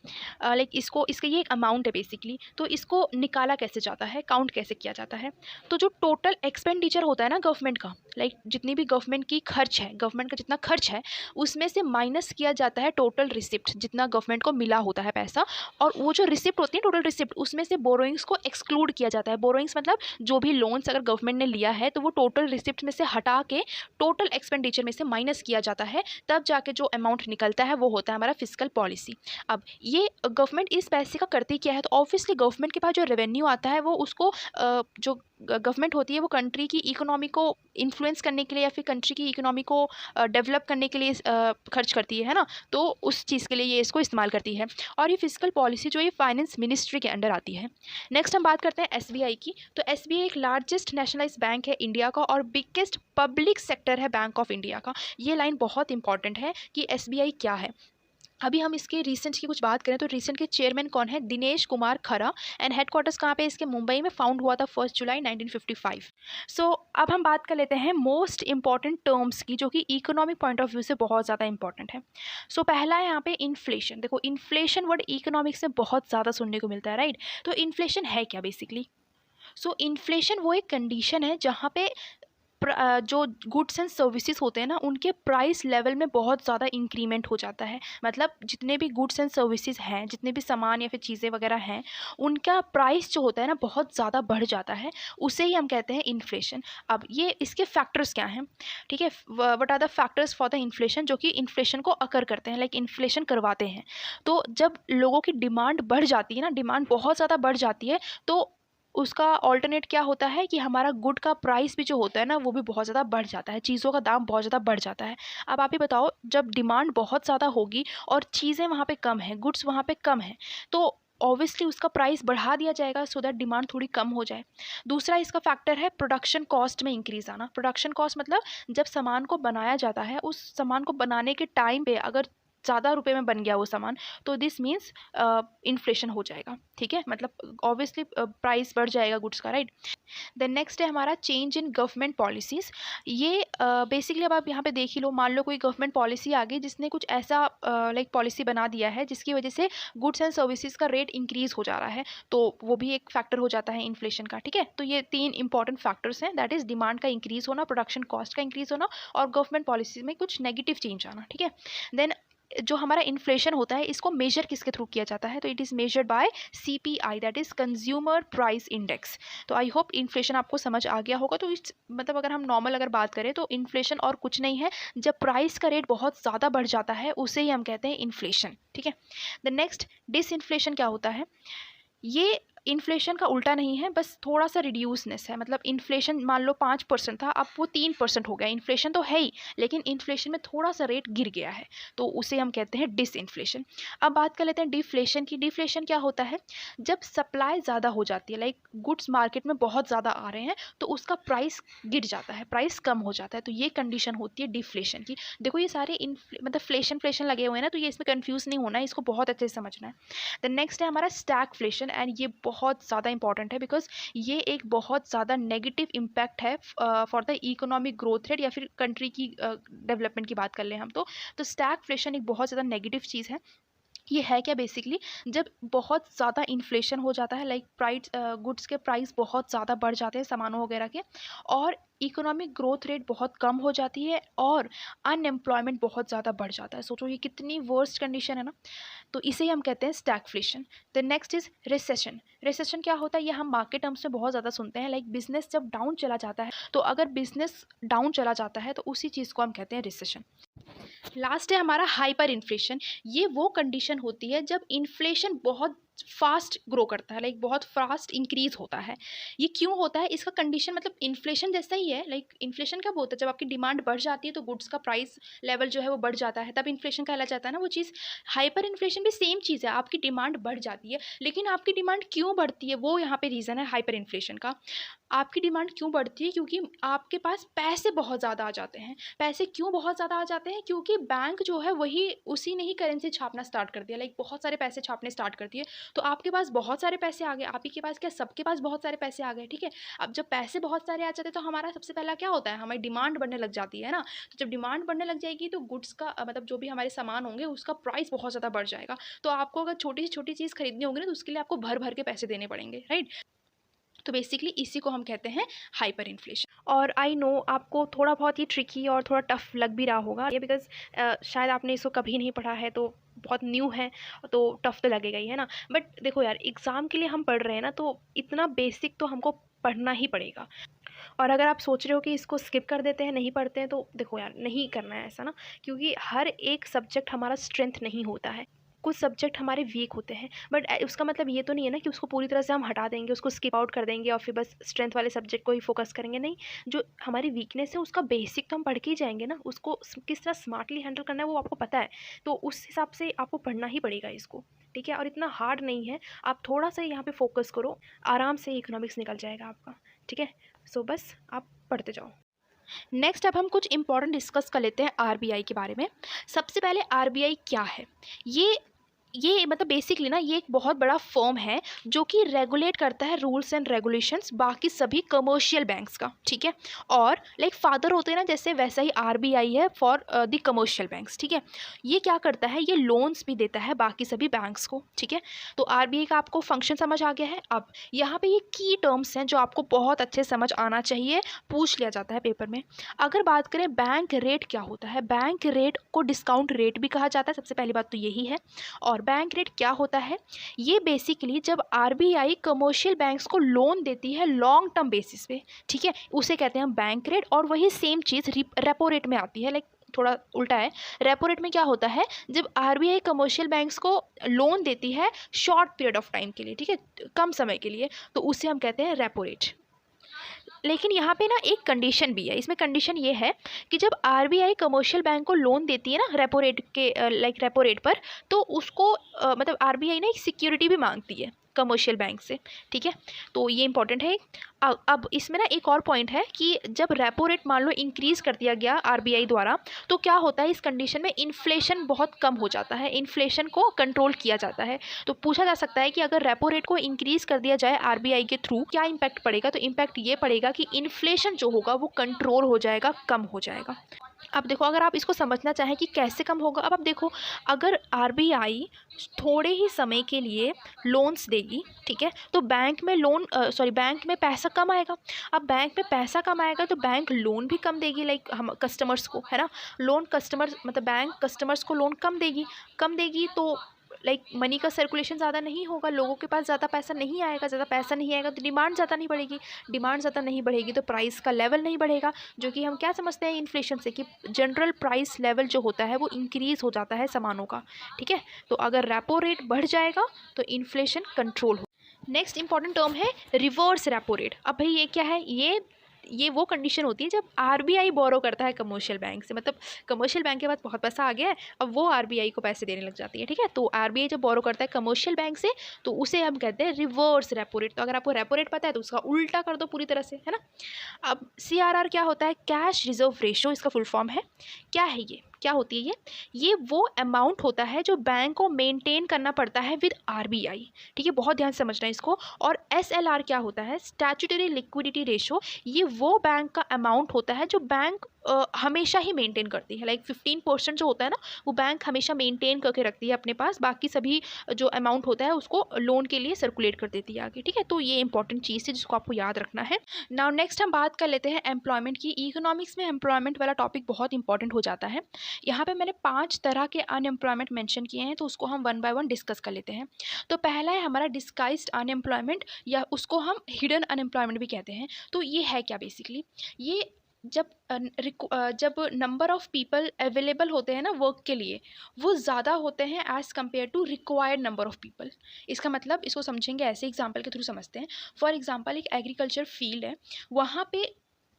S1: लाइक इसका ये एक अमाउंट है बेसिकली, तो इसको निकाला कैसे जाता है, काउंट कैसे किया जाता है। तो जो टोटल एक्सपेंडिचर होता है ना गवर्नमेंट का, लाइक जितनी भी गवर्नमेंट की खर्च है, गवर्नमेंट का जितना खर्च है उसमें से माइनस किया जाता है टोटल रिसिप्ट, जितना गवर्नमेंट को मिला होता है पैसा। और वो जो रिसिप्ट होती है टोटल रिसिप्ट, उसमें से बोरोइंग्स को एक्सक्लूड किया जाता है। बोरोइंग्स मतलब जो भी लोन्स अगर गवर्नमेंट ने लिया है तो वो टोटल रिसिप्ट में से हटा के टोटल एक्सपेंडिचर में से माइनस किया जाता है, तब जाके जो अमाउंट निकलता है वो होता है हमारा फिस्कल पॉलिसी। अब ये गवर्नमेंट इस पैसे का करती क्या है, तो ऑब्वियसली गवर्नमेंट के पास जो रेवेन्यू आता है वो उसको जो गवर्नमेंट होती है वो कंट्री की इकोनॉमी को इन्फ्लुएंस करने के लिए या फिर कंट्री की इकोनॉमी को डेवलप करने के लिए खर्च करती है ना, तो उस चीज़ के लिए ये इसको इस्तेमाल करती है। और ये फिस्कल पॉलिसी जो ये फाइनेंस मिनिस्ट्री के अंडर आती है। नेक्स्ट हम बात करते हैं एसबीआई की। तो एसबीआई एक लार्जेस्ट नेशनलाइज्ड बैंक है इंडिया का और बिगेस्ट पब्लिक सेक्टर है बैंक ऑफ इंडिया का। ये लाइन बहुत इंपॉर्टेंट है कि एसबीआई क्या है। अभी हम इसके रीसेंट की कुछ बात करें तो रीसेंट के चेयरमैन कौन है? दिनेश कुमार खरा। एंड हेडक्वार्टर्स कहाँ पे? इसके मुंबई में। फाउंड हुआ था 1 जुलाई 1955। सो अब हम बात कर लेते हैं मोस्ट इंपॉर्टेंट टर्म्स की जो कि इकोनॉमिक पॉइंट ऑफ व्यू से बहुत ज़्यादा इंपॉर्टेंट है। सो पहला है यहाँ पे इन्फ्लेशन। देखो इन्फ्लेशन वर्ड इकोनॉमिक्स में बहुत ज़्यादा सुनने को मिलता है, राइट? तो इन्फ्लेशन है क्या बेसिकली? सो इन्फ्लेशन वो एक कंडीशन है जहाँ पे जो गुड्स एंड सर्विसेज होते हैं ना उनके प्राइस लेवल में बहुत ज़्यादा इंक्रीमेंट हो जाता है। मतलब जितने भी गुड्स एंड सर्विसेज हैं, जितने भी सामान या फिर चीज़ें वगैरह हैं, उनका प्राइस जो होता है ना बहुत ज़्यादा बढ़ जाता है, उसे ही हम कहते हैं इन्फ्लेशन। अब ये इसके फैक्टर्स क्या हैं? ठीक है, what are the factors for the inflation जो कि इन्फ्लेशन को अकर करते हैं, लाइक इन्फ्लेशन करवाते हैं। तो जब लोगों की डिमांड बढ़ जाती है ना, डिमांड बहुत ज़्यादा बढ़ जाती है, तो उसका ऑल्टरनेट क्या होता है कि हमारा गुड का प्राइस भी जो होता है ना वो भी बहुत ज़्यादा बढ़ जाता है, चीज़ों का दाम बहुत ज़्यादा बढ़ जाता है। अब आप ही बताओ, जब डिमांड बहुत ज़्यादा होगी और चीज़ें वहाँ पे कम हैं, गुड्स वहाँ पे कम हैं, तो ऑब्वियसली उसका प्राइस बढ़ा दिया जाएगा सो दैट डिमांड थोड़ी कम हो जाए। दूसरा इसका फैक्टर है प्रोडक्शन कॉस्ट में इंक्रीज़ आना। प्रोडक्शन कॉस्ट मतलब जब सामान को बनाया जाता है, उस सामान को बनाने के टाइम पे अगर ज़्यादा रुपए में बन गया वो सामान, तो दिस मीन्स इन्फ्लेशन हो जाएगा, ठीक है, मतलब ऑब्वियसली प्राइस बढ़ जाएगा गुड्स का, राइट। देन नेक्स्ट है हमारा चेंज इन गवर्नमेंट पॉलिसीज़। ये बेसिकली अब आप यहाँ पे देख ही लो, मान लो कोई गवर्नमेंट पॉलिसी आ गई जिसने कुछ ऐसा लाइक पॉलिसी बना दिया है जिसकी वजह से गुड्स एंड सर्विसेज का रेट इंक्रीज़ हो जा रहा है, तो वो भी एक फैक्टर हो जाता है इन्फ्लेशन का, ठीक है। तो ये 3 इंपॉर्टेंट फैक्टर्स हैं, दैट इज़ डिमांड का इंक्रीज़ होना, प्रोडक्शन कॉस्ट का इंक्रीज़ होना और गवर्नमेंट पॉलिसी में कुछ नेगेटिव चेंज आना, ठीक है। देन जो हमारा इन्फ्लेशन होता है इसको मेजर किसके थ्रू किया जाता है, तो it is measured by CPI, that is consumer price index. तो आई होप इन्फ्लेशन आपको समझ आ गया होगा। तो इस मतलब अगर हम नॉर्मल अगर बात करें तो इन्फ्लेशन और कुछ नहीं है, जब प्राइस का रेट बहुत ज़्यादा बढ़ जाता है उसे ही हम कहते हैं इन्फ्लेशन, ठीक है। द नेक्स्ट डिसइन्फ्लेशन क्या होता है, ये इन्फ्लेशन का उल्टा नहीं है, बस थोड़ा सा रिड्यूसनेस है, मतलब इन्फ्लेशन मान लो 5% था, अब वो 3% हो गया। इन्फ्लेशन तो है ही, लेकिन इन्फ्लेशन में थोड़ा सा रेट गिर गया है, तो उसे हम कहते हैं डिसइन्फ्लेशन। अब बात कर लेते हैं डिफ्लेशन की। डिफ्लेशन क्या होता है, जब सप्लाई ज़्यादा हो जाती है, लाइक गुड्स मार्केट में बहुत ज़्यादा आ रहे हैं तो उसका प्राइस गिर जाता है, प्राइस कम हो जाता है, तो ये कंडीशन होती है डिफ्लेशन की। देखो ये सारे मतलब फ्लेशन लगे हुए हैं ना, तो ये इसमें कन्फ्यूज़ नहीं होना है, इसको बहुत अच्छे से समझना है। द नेक्स्ट है हमारा स्टैगफ्लेशन, एंड ये बहुत ज़्यादा इंपॉर्टेंट है बिकॉज ये एक बहुत ज़्यादा नेगेटिव इम्पैक्ट है for the economic growth rate या फिर कंट्री की डेवलपमेंट की बात कर लें हम तो स्टैगफ्लेशन एक बहुत ज़्यादा नेगेटिव चीज़ है। ये है क्या, बेसिकली जब बहुत ज़्यादा इन्फ्लेशन हो जाता है, लाइक प्राइस गुड्स के प्राइस बहुत ज़्यादा बढ़ जाते हैं सामानों वगैरह के, और इकोनॉमिक ग्रोथ रेट बहुत कम हो जाती है और अनएम्प्लॉयमेंट बहुत ज़्यादा बढ़ जाता है। सोचो ये कितनी वर्स्ट कंडीशन है ना, तो इसे ही हम कहते हैं stagflation. The next is recession. Recession क्या होता है, ये हम मार्केट टर्म्स में बहुत ज़्यादा सुनते हैं, लाइक बिजनेस जब डाउन चला जाता है, तो अगर बिजनेस डाउन चला जाता है तो उसी चीज़ को हम कहते हैं रिसेशन। लास्ट है हमारा हाइपर इन्फ्लेशन। ये वो कंडीशन होती है जब इन्फ्लेशन बहुत फास्ट ग्रो करता है, लाइक बहुत फास्ट इंक्रीज होता है। ये क्यों होता है, इसका कंडीशन मतलब इन्फ्लेशन जैसा ही है, लाइक इन्फ्लेशन कब होता है, जब आपकी डिमांड बढ़ जाती है तो गुड्स का प्राइस लेवल जो है वो बढ़ जाता है, तब इन्फ्लेशन कहला जाता है ना वो चीज़। हाइपर इन्फ्लेशन भी सेम चीज़ है, आपकी डिमांड बढ़ जाती है, लेकिन आपकी डिमांड क्यों बढ़ती है वो यहाँ पे रीज़न है हाइपर इन्फ्लेशन का। आपकी डिमांड क्यों बढ़ती है, क्योंकि आपके पास पैसे बहुत ज़्यादा आ जाते हैं। पैसे क्यों बहुत ज़्यादा आ जाते हैं, क्योंकि बैंक जो है वही उसी ने ही करेंसी छापना स्टार्ट कर दिया, लाइक बहुत सारे पैसे छापने स्टार्ट कर दिए, तो आपके पास बहुत सारे पैसे आ गए। आप ही के पास क्या, सबके पास बहुत सारे पैसे आ गए, ठीक है। अब जब पैसे बहुत सारे आ जाते हैं तो हमारा सबसे पहला क्या होता है, हमारी डिमांड बढ़ने लग जाती है ना। तो जब डिमांड बढ़ने लग जाएगी तो गुड्स का मतलब जो भी हमारे सामान होंगे उसका प्राइस बहुत ज़्यादा बढ़ जाएगा। तो आपको अगर छोटी से छोटी चीज़ खरीदनी होगी ना तो उसके लिए आपको भर भर के पैसे देने पड़ेंगे, राइट। तो बेसिकली इसी को हम कहते हैं हाइपर इन्फ्लेशन। और आई नो आपको थोड़ा बहुत ही ट्रिकी और थोड़ा टफ लग भी रहा होगा ये, बिकॉज शायद आपने इसको कभी नहीं पढ़ा है, तो बहुत न्यू है तो टफ तो लगेगा ही, है ना। बट देखो यार, एग्ज़ाम के लिए हम पढ़ रहे हैं ना, तो इतना बेसिक तो हमको पढ़ना ही पड़ेगा। और अगर आप सोच रहे हो कि इसको स्किप कर देते हैं, नहीं पढ़ते हैं, तो देखो यार, नहीं करना है ऐसा ना, क्योंकि हर एक सब्जेक्ट हमारा स्ट्रेंथ नहीं होता है, कुछ सब्जेक्ट हमारे वीक होते हैं। बट उसका मतलब ये तो नहीं है ना कि उसको पूरी तरह से हम हटा देंगे, उसको स्किप आउट कर देंगे और फिर बस स्ट्रेंथ वाले सब्जेक्ट को ही फोकस करेंगे। नहीं, जो हमारी वीकनेस है उसका बेसिक तो हम पढ़ के ही जाएंगे ना, उसको किस तरह स्मार्टली हैंडल करना है वो आपको पता है, तो उस हिसाब से आपको पढ़ना ही पड़ेगा इसको, ठीक है। और इतना हार्ड नहीं है, आप थोड़ा सा यहाँ पे फोकस करो, आराम से इकोनॉमिक्स निकल जाएगा आपका, ठीक है। सो बस आप पढ़ते जाओ। नेक्स्ट अब हम कुछ इंपॉर्टेंट डिस्कस कर लेते हैं आरबीआई के बारे में। सबसे पहले आरबीआई क्या है, ये मतलब बेसिकली ना ये एक बहुत बड़ा फर्म है जो कि रेगुलेट करता है रूल्स एंड रेगुलेशंस बाकी सभी कमर्शियल बैंक्स का, ठीक है। और लाइक फादर होते हैं ना जैसे, वैसा ही आरबीआई है फॉर द कमर्शियल बैंक्स, ठीक है। ये क्या करता है, ये लोन्स भी देता है बाकी सभी बैंक्स को, ठीक है। तो आरबीआई का आपको फंक्शन समझ आ गया है। अब यहाँ पे ये की टर्म्स हैं जो आपको बहुत अच्छे समझ आना चाहिए, पूछ लिया जाता है पेपर में। अगर बात करें बैंक रेट क्या होता है, बैंक रेट को डिस्काउंट रेट भी कहा जाता है, सबसे पहली बात तो यही है। और बैंक रेट क्या होता है, ये बेसिकली जब आरबीआई कमर्शियल बैंक्स को लोन देती है लॉन्ग टर्म बेसिस पे, ठीक है, उसे कहते हैं बैंक रेट। और वही सेम चीज़ रेपो रेट में आती है, लाइक थोड़ा उल्टा है। रेपो रेट में क्या होता है, जब आरबीआई कमर्शियल बैंक्स को लोन देती है शॉर्ट पीरियड ऑफ टाइम के लिए, ठीक है, कम समय के लिए, तो उसे हम कहते हैं रेपो रेट। लेकिन यहाँ पे ना एक कंडीशन भी है, इसमें कंडीशन ये है कि जब आरबीआई कमर्शियल बैंक को लोन देती है ना रेपो रेट के लाइक रेपो रेट पर, तो उसको मतलब आरबीआई ना एक सिक्योरिटी भी मांगती है, कमर्शियल बैंक से, ठीक है। तो ये इंपॉर्टेंट है। अब इसमें ना एक और पॉइंट है कि जब रेपो रेट मान लो इंक्रीज़ कर दिया गया आरबीआई द्वारा, तो क्या होता है इस कंडीशन में इन्फ्लेशन बहुत कम हो जाता है, इन्फ्लेशन को कंट्रोल किया जाता है। तो पूछा जा सकता है कि अगर रेपो रेट को इंक्रीज़ कर दिया जाए आरबीआई के थ्रू, क्या इम्पैक्ट पड़ेगा? तो इम्पैक्ट ये पड़ेगा कि इन्फ्लेशन जो होगा वो कंट्रोल हो जाएगा, कम हो जाएगा। अब देखो, अगर आप इसको समझना चाहें कि कैसे कम होगा, अब आप देखो, अगर आरबीआई थोड़े ही समय के लिए लोन्स देगी, ठीक है, तो बैंक में बैंक में पैसा कम आएगा। अब बैंक में पैसा कम आएगा तो बैंक लोन भी कम देगी, लाइक हम कस्टमर्स को, है ना, लोन कस्टमर्स मतलब बैंक कस्टमर्स को लोन कम देगी तो लाइक मनी का सर्कुलेशन ज़्यादा नहीं होगा, लोगों के पास ज़्यादा पैसा नहीं आएगा, तो डिमांड ज़्यादा नहीं बढ़ेगी, डिमांड ज़्यादा नहीं बढ़ेगी तो प्राइस का लेवल नहीं बढ़ेगा, जो कि हम क्या समझते हैं इन्फ्लेशन से, कि जनरल प्राइस लेवल जो होता है वो इंक्रीज़ हो जाता है सामानों का, ठीक है। तो अगर रेपो रेट बढ़ जाएगा तो इन्फ्लेशन कंट्रोल हो। नेक्स्ट इंपॉर्टेंट टर्म है रिवर्स रेपो रेट। अब भाई ये क्या है? ये वो कंडीशन होती है जब आरबीआई बोरो करता है कमर्शियल बैंक से, मतलब कमर्शियल बैंक के पास बहुत पैसा आ गया है, अब वो आरबीआई को पैसे देने लग जाती है, ठीक है। तो आरबीआई जब बोरो करता है कमर्शियल बैंक से तो उसे हम कहते हैं रिवर्स रेपो रेट। तो अगर आपको रेपो रेट पता है तो उसका उल्टा कर दो पूरी तरह से, है ना। अब सीआरआर क्या होता है? कैश रिजर्व रेशो इसका फुल फॉर्म है। क्या है ये? क्या होती है ये वो अमाउंट होता है जो बैंक को मेंटेन करना पड़ता है विद आरबीआई, ठीक है, बहुत ध्यान से समझना है इसको। और एसएलआर क्या होता है? Statutory liquidity ratio. ये वो बैंक का अमाउंट होता है जो बैंक हमेशा ही मेंटेन करती है, लाइक 15% जो होता है ना वो बैंक हमेशा मेंटेन करके रखती है अपने पास, बाकी सभी जो अमाउंट होता है उसको लोन के लिए सर्कुलेट कर देती है आगे, ठीक है। तो ये इंपॉर्टेंट चीज़ है जिसको आपको याद रखना है। नाउ नेक्स्ट हम बात कर लेते हैं एम्प्लॉयमेंट की। इकोनॉमिक्स में एम्प्लॉयमेंट वाला टॉपिक बहुत इंपॉर्टेंट हो जाता है। यहाँ पे मैंने 5 तरह के अनएम्प्लॉयमेंट मेंशन किए हैं, तो उसको हम वन बाय वन डिस्कस कर लेते हैं। तो पहला है हमारा डिस्गाइज्ड अनएम्प्लॉयमेंट, या उसको हम हिडन अनएम्प्लॉयमेंट भी कहते हैं। तो ये है क्या बेसिकली? ये जब नंबर ऑफ पीपल अवेलेबल होते हैं ना वर्क के लिए, वो ज़्यादा होते हैं as compare to required number of people. इसका मतलब इसको समझेंगे ऐसे एग्जांपल के थ्रू समझते हैं। फॉर एग्जांपल एक एग्रीकल्चर फील्ड है, वहाँ पे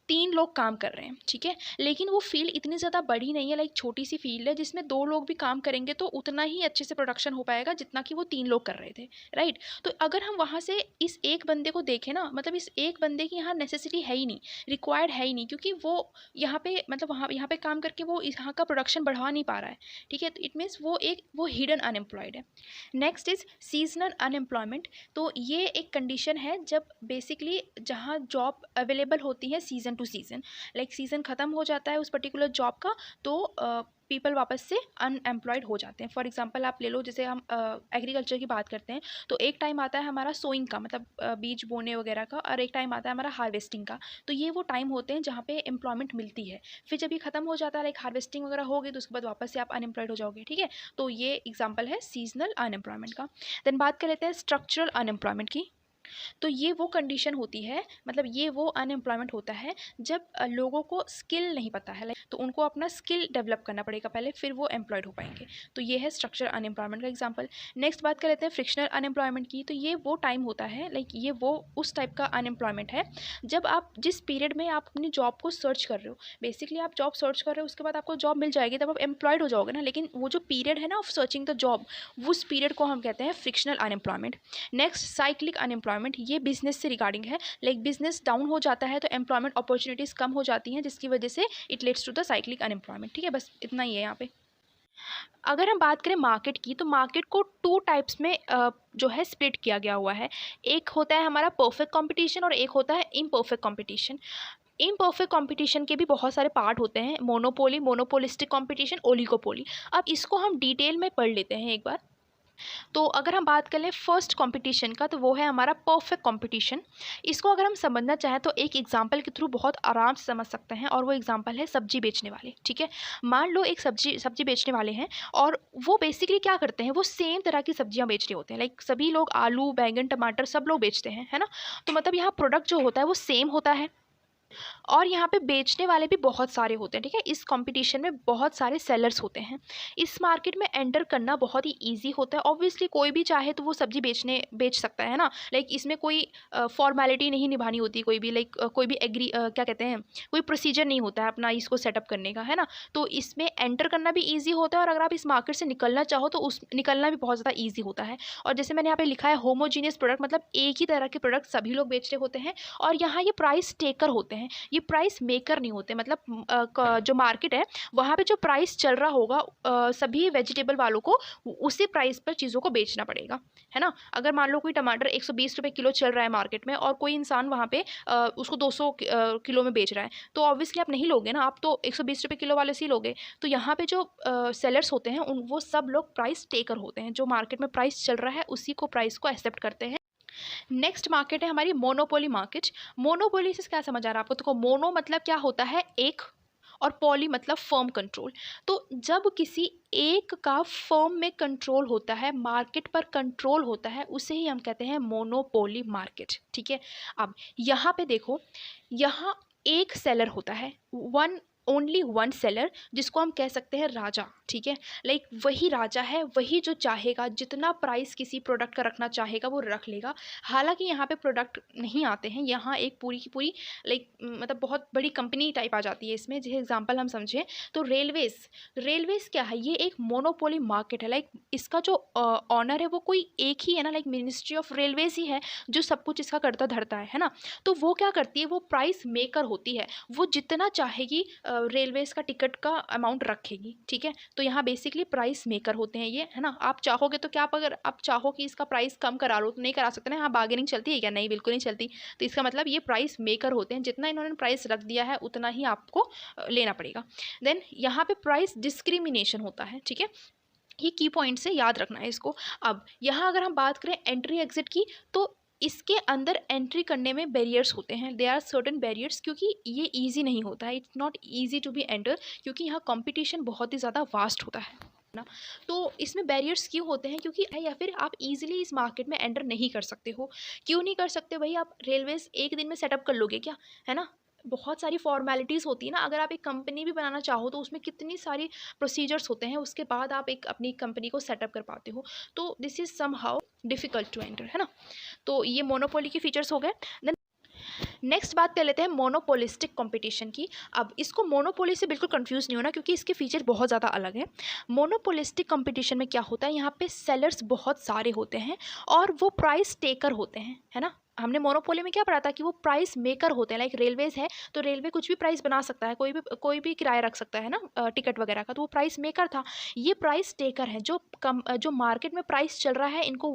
S1: 3 लोग काम कर रहे हैं, ठीक है, लेकिन वो फील्ड इतनी ज़्यादा बड़ी नहीं है, लाइक छोटी सी फील्ड है जिसमें 2 लोग भी काम करेंगे तो उतना ही अच्छे से प्रोडक्शन हो पाएगा जितना कि वो 3 लोग कर रहे थे, राइट। तो अगर हम वहाँ से इस एक बंदे को देखें ना, मतलब इस एक बंदे की यहाँ नेसेसिटी है ही नहीं, रिक्वायर्ड है ही नहीं, क्योंकि वो यहाँ पे मतलब यहाँ पे काम करके वो यहाँ का प्रोडक्शन बढ़ा नहीं पा रहा है, ठीक है। तो इट मीन्स वो हिडन अनएम्प्लॉयड है। Next is seasonal unemployment. तो ये एक कंडीशन है जब बेसिकली जहाँ जॉब अवेलेबल होती है season two season, like season ख़त्म हो जाता है उस पर्टिकुलर जॉब का, तो पीपल वापस से अनएम्प्लॉयड हो जाते हैं। फॉर एग्जांपल आप ले लो, जैसे हम एग्रीकल्चर की बात करते हैं तो एक टाइम आता है हमारा सोइंग का, मतलब बीज बोने वगैरह का, और एक टाइम आता है हमारा हार्वेस्टिंग का। तो ये वो टाइम होते हैं जहाँ पे एम्प्लॉयमेंट मिलती है। फिर जब ये खत्म हो जाता है, लाइक हार्वेस्टिंग वगैरह हो गई, तो उसके बाद वापस से आप अनएम्प्लॉयड हो जाओगे, ठीक है। तो ये एग्जाम्पल है सीजनल अनएम्प्लॉयमेंट का। देन बात कर लेते हैं स्ट्रक्चरल अनएम्प्लॉयमेंट की। तो ये वो कंडीशन होती है, मतलब ये वो अनएम्प्लॉयमेंट होता है जब लोगों को स्किल नहीं पता है, तो उनको अपना स्किल डेवलप करना पड़ेगा पहले, फिर वो एम्प्लॉयड हो पाएंगे। तो ये है स्ट्रक्चर अनएम्प्लॉयमेंट का एग्जांपल। नेक्स्ट बात कर लेते हैं फ्रिक्शनल अनएम्प्लॉयमेंट की। तो ये वो टाइम होता है, लाइक ये वो उस टाइप का अनएम्प्लॉयमेंट है जब आप जिस पीरियड में आप अपनी जॉब को सर्च कर रहे हो, बेसिकली आप जॉब सर्च कर रहे हो, उसके बाद आपको जॉब मिल जाएगी, तब आप एम्प्लॉयड हो जाओगे ना, लेकिन वो जो पीरियड है ना ऑफ सर्चिंग द जॉब, उस पीरियड को हम कहते हैं frictional unemployment. Next cyclic unemployment. ये बिजनेस से रिगार्डिंग है, लाइक बिजनेस डाउन हो जाता है तो एम्प्लॉयमेंट अपॉर्चुनिटीज़ कम हो जाती हैं, जिसकी वजह से it leads to the cyclic unemployment, ठीक है। बस इतना ही है यहाँ पे। अगर हम बात करें मार्केट की, तो मार्केट को 2 टाइप्स में जो है स्प्लिट किया गया हुआ है। एक होता है हमारा परफेक्ट कंपटीशन और एक होता है इम्परफेक्ट कंपटीशन। इम्परफेक्ट कंपटीशन के भी बहुत सारे पार्ट होते हैं, मोनोपोली, मोनोपोलिस्टिक कंपटीशन, ओलिगोपोली। अब इसको हम डिटेल में पढ़ लेते हैं एक बार। तो अगर हम बात कर लें फर्स्ट कंपटीशन का, तो वो है हमारा परफेक्ट कंपटीशन। इसको अगर हम समझना चाहें तो एक एग्जांपल के थ्रू बहुत आराम से समझ सकते हैं, और वो एग्जांपल है सब्जी बेचने वाले, ठीक है। मान लो एक सब्जी बेचने वाले हैं, और वो बेसिकली क्या करते हैं, वो सेम तरह की सब्जियां बेच रहे होते हैं, लाइक सभी लोग आलू, बैंगन, टमाटर सब लोग बेचते हैं, है ना। तो मतलब यहाँ प्रोडक्ट जो होता है वो सेम होता है, और यहाँ पे बेचने वाले भी बहुत सारे होते हैं, ठीक है। इस कंपटीशन में बहुत सारे सेलर्स होते हैं। इस मार्केट में एंटर करना बहुत ही इजी होता है। ऑब्वियसली कोई भी चाहे तो वो सब्जी बेच सकता है ना, लाइक इसमें कोई फॉर्मेलिटी नहीं निभानी होती, कोई भी लाइक कोई भी क्या कहते हैं, कोई प्रोसीजर नहीं होता है अपना इसको सेटअप करने का, है ना। तो इसमें एंटर करना भी ईजी होता है और अगर आप इस मार्केट से निकलना चाहो तो उस निकलना भी बहुत ज़्यादा ईजी होता है। और जैसे मैंने यहाँ पे लिखा है होमोजीनियस प्रोडक्ट, मतलब एक ही तरह के प्रोडक्ट सभी लोग बेच रहे होते हैं। और यहाँ ये प्राइस टेकर होते हैं, ये प्राइस मेकर नहीं होते। मतलब जो मार्केट है वहाँ पे जो प्राइस चल रहा होगा सभी वेजिटेबल वालों को उसी प्राइस पर चीज़ों को बेचना पड़ेगा, है ना। अगर मान लो कोई टमाटर 120 रुपये किलो चल रहा है मार्केट में और कोई इंसान वहाँ पे उसको 200 किलो में बेच रहा है, तो ऑब्वियसली आप नहीं लोगे ना, आप तो 120 रुपये किलो वाले से ही लोगे। तो यहाँ पे जो सेलर्स होते हैं वो सब लोग प्राइस टेकर होते हैं, जो मार्केट में प्राइस चल रहा है उसी को प्राइस को एक्सेप्ट करते हैं। नेक्स्ट मार्केट है हमारी मोनोपोली मार्केट। मोनोपोली से क्या समझ आ रहा है आपको? तो मोनो मतलब क्या होता है, एक, और पॉली मतलब फर्म कंट्रोल। तो जब किसी एक का फर्म में कंट्रोल होता है, मार्केट पर कंट्रोल होता है, उसे ही हम कहते हैं मोनोपोली मार्केट, ठीक है। अब यहाँ पे देखो, यहाँ एक सेलर होता है, ओनली वन सेलर, जिसको हम कह सकते हैं राजा, ठीक है। लाइक वही राजा है, वही जो चाहेगा जितना प्राइस किसी प्रोडक्ट का रखना चाहेगा वो रख लेगा। हालांकि यहाँ पे प्रोडक्ट नहीं आते हैं, यहाँ एक पूरी की पूरी लाइक मतलब बहुत बड़ी कंपनी टाइप आ जाती है इसमें। जैसे एग्जांपल हम समझें तो रेलवेज़ क्या है, ये एक मोनोपोली मार्केट है। लाइक इसका जो ऑनर है वो कोई एक ही है ना, लाइक मिनिस्ट्री ऑफ रेलवेज़ ही है जो सब कुछ इसका करता धरता है ना। तो वो क्या करती है, वो प्राइस मेकर होती है, वो जितना चाहेगी रेलवेज का टिकट का अमाउंट रखेगी, ठीक है। तो यहाँ बेसिकली प्राइस मेकर होते हैं ये, है ना। आप चाहोगे तो क्या, अगर आप चाहो कि इसका प्राइस कम करा लो तो नहीं करा सकते ना, यहाँ बार्गेनिंग चलती है क्या? नहीं, बिल्कुल नहीं चलती। तो इसका मतलब ये प्राइस मेकर होते हैं, जितना इन्होंने प्राइस रख दिया है उतना ही आपको लेना पड़ेगा। देन यहाँ पे प्राइस डिस्क्रिमिनेशन होता है, ठीक है। ये की पॉइंट से याद रखना है इसको। अब यहाँ अगर हम बात करें एंट्री एग्जिट की, तो इसके अंदर एंट्री करने में बैरियर्स होते हैं, दे आर सर्टन बैरियर्स, क्योंकि ये इजी नहीं होता है, it's not easy to be enter, क्योंकि यहाँ कंपटीशन बहुत ही ज़्यादा वास्ट होता है ना। तो इसमें बैरियर्स क्यों होते हैं? क्योंकि या फिर आप इजीली इस मार्केट में एंटर नहीं कर सकते हो। क्यों नहीं कर सकते भाई? आप रेलवेज एक दिन में सेटअप कर लोगे क्या, है ना। बहुत सारी फॉर्मेलिटीज़ होती है ना। अगर आप एक कंपनी भी बनाना चाहो तो उसमें कितनी सारी प्रोसीजर्स होते हैं, उसके बाद आप एक अपनी कंपनी को सेटअप कर पाते हो। तो this is somehow difficult to enter, है ना। तो ये मोनोपोली के फीचर्स हो गए। देन नेक्स्ट बात कर लेते हैं मोनोपोलिस्टिक कंपटीशन की। अब इसको मोनोपोली से बिल्कुल कंफ्यूज नहीं होना, क्योंकि इसके फीचर बहुत ज़्यादा अलग है। मोनोपोलिस्टिक कंपटीशन में क्या होता है, यहाँ पे सेलर्स बहुत सारे होते हैं और वो प्राइस टेकर होते हैं, है ना। हमने मोनोपोली में क्या पढ़ा था कि वो प्राइस मेकर होते हैं। लाइक रेलवेज है तो रेलवे कुछ भी प्राइस बना सकता है, कोई भी किराया रख सकता है ना टिकट वगैरह का, तो वो प्राइस मेकर था। ये प्राइस टेकर है, जो मार्केट में प्राइस चल रहा है इनको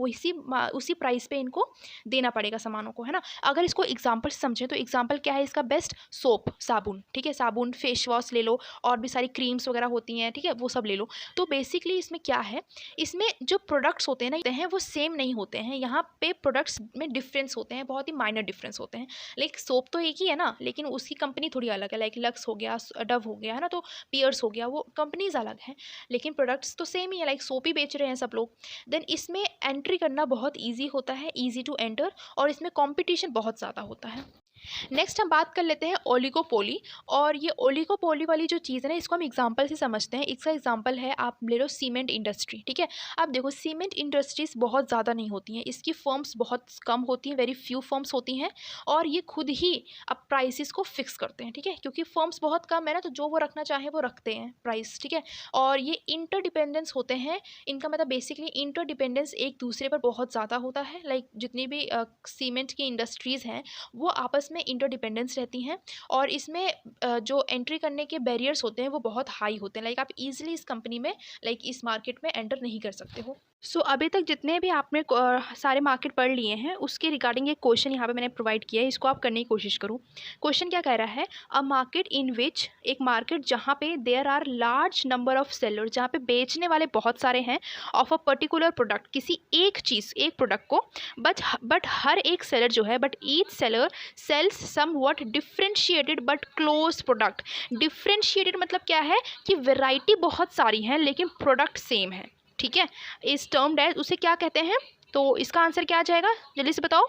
S1: उसी प्राइस पे इनको देना पड़ेगा सामानों को, है ना। अगर इसको एग्जाम्पल से समझें तो एग्जाम्पल क्या है इसका, बेस्ट सोप, साबुन, ठीक है। साबुन, फेस वॉश ले लो, और भी सारी क्रीम्स वगैरह होती हैं, ठीक है, वो सब ले लो। तो बेसिकली इसमें क्या है, इसमें जो प्रोडक्ट्स होते हैं ना वो सेम नहीं होते हैं। यहाँ पे प्रोडक्ट्स में डिफरेंस होते हैं, बहुत ही माइनर डिफरेंस होते हैं। लाइक सोप तो एक ही है ना, लेकिन उसकी कंपनी थोड़ी अलग है। लाइक लक्स हो गया, डव हो गया, है ना, तो पियर्स हो गया, वो कंपनीज अलग हैं, लेकिन प्रोडक्ट्स तो सेम ही है। लाइक सोप ही बेच रहे हैं सब लोग। देन इसमें एंट्री करना बहुत ईजी होता है, ईजी टू एंटर, और इसमें कॉम्पिटिशन बहुत ज़्यादा होता है। नेक्स्ट हम बात कर लेते हैं ओलिगोपोली। और ये ओलिगोपोली वाली जो चीज़ है ना, इसको हम एग्जांपल से समझते हैं। इसका एग्जांपल है, आप ले लो सीमेंट इंडस्ट्री, ठीक है। आप देखो सीमेंट इंडस्ट्रीज बहुत ज़्यादा नहीं होती हैं, इसकी फर्म्स बहुत कम होती हैं, वेरी फ्यू फर्म्स होती हैं, और ये खुद ही अब प्राइसेस को फिक्स करते हैं, ठीक है। क्योंकि फर्म्स बहुत कम है ना, तो जो वो रखना चाहें वो रखते हैं प्राइस, ठीक है। और ये इंटरडिपेंडेंस होते हैं, इनका मतलब बेसिकली इंटरडिपेंडेंस एक दूसरे पर बहुत ज़्यादा होता है। लाइक जितनी भी सीमेंट की इंडस्ट्रीज़ हैं वो आपस में इंटरडिपेंडेंस रहती हैं, और इसमें जो एंट्री करने के बैरियर्स होते हैं वो बहुत हाई होते हैं। लाइक आप इजीली इस कंपनी में, लाइक इस मार्केट में एंटर नहीं कर सकते हो। सो अभी तक जितने भी आपने सारे मार्केट पढ़ लिए हैं उसके रिगार्डिंग एक क्वेश्चन यहाँ पे मैंने प्रोवाइड किया है, इसको आप करने की कोशिश करो। क्वेश्चन क्या कह रहा है, अ मार्केट इन विच, एक मार्केट जहाँ पे there are large number of seller, जहाँ पे बेचने वाले बहुत सारे हैं, ऑफ अ पर्टिकुलर प्रोडक्ट, किसी एक चीज़, एक प्रोडक्ट को, बट हर एक सेलर जो है, but each seller sells somewhat differentiated but close product. Differentiated मतलब क्या है कि वैरायटी बहुत सारी हैं लेकिन प्रोडक्ट सेम है, ठीक है। इस टर्म एज उसे क्या कहते हैं? तो इसका आंसर क्या आ जाएगा, जल्दी से बताओ।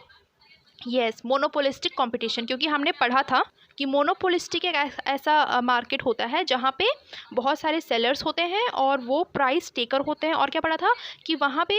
S1: यस, मोनोपोलिस्टिक कंपटीशन, क्योंकि हमने पढ़ा था कि मोनोपोलिस्टिक एक ऐसा मार्केट होता है जहाँ पे बहुत सारे सेलर्स होते हैं और वो प्राइस टेकर होते हैं। और क्या पढ़ा था कि वहाँ पे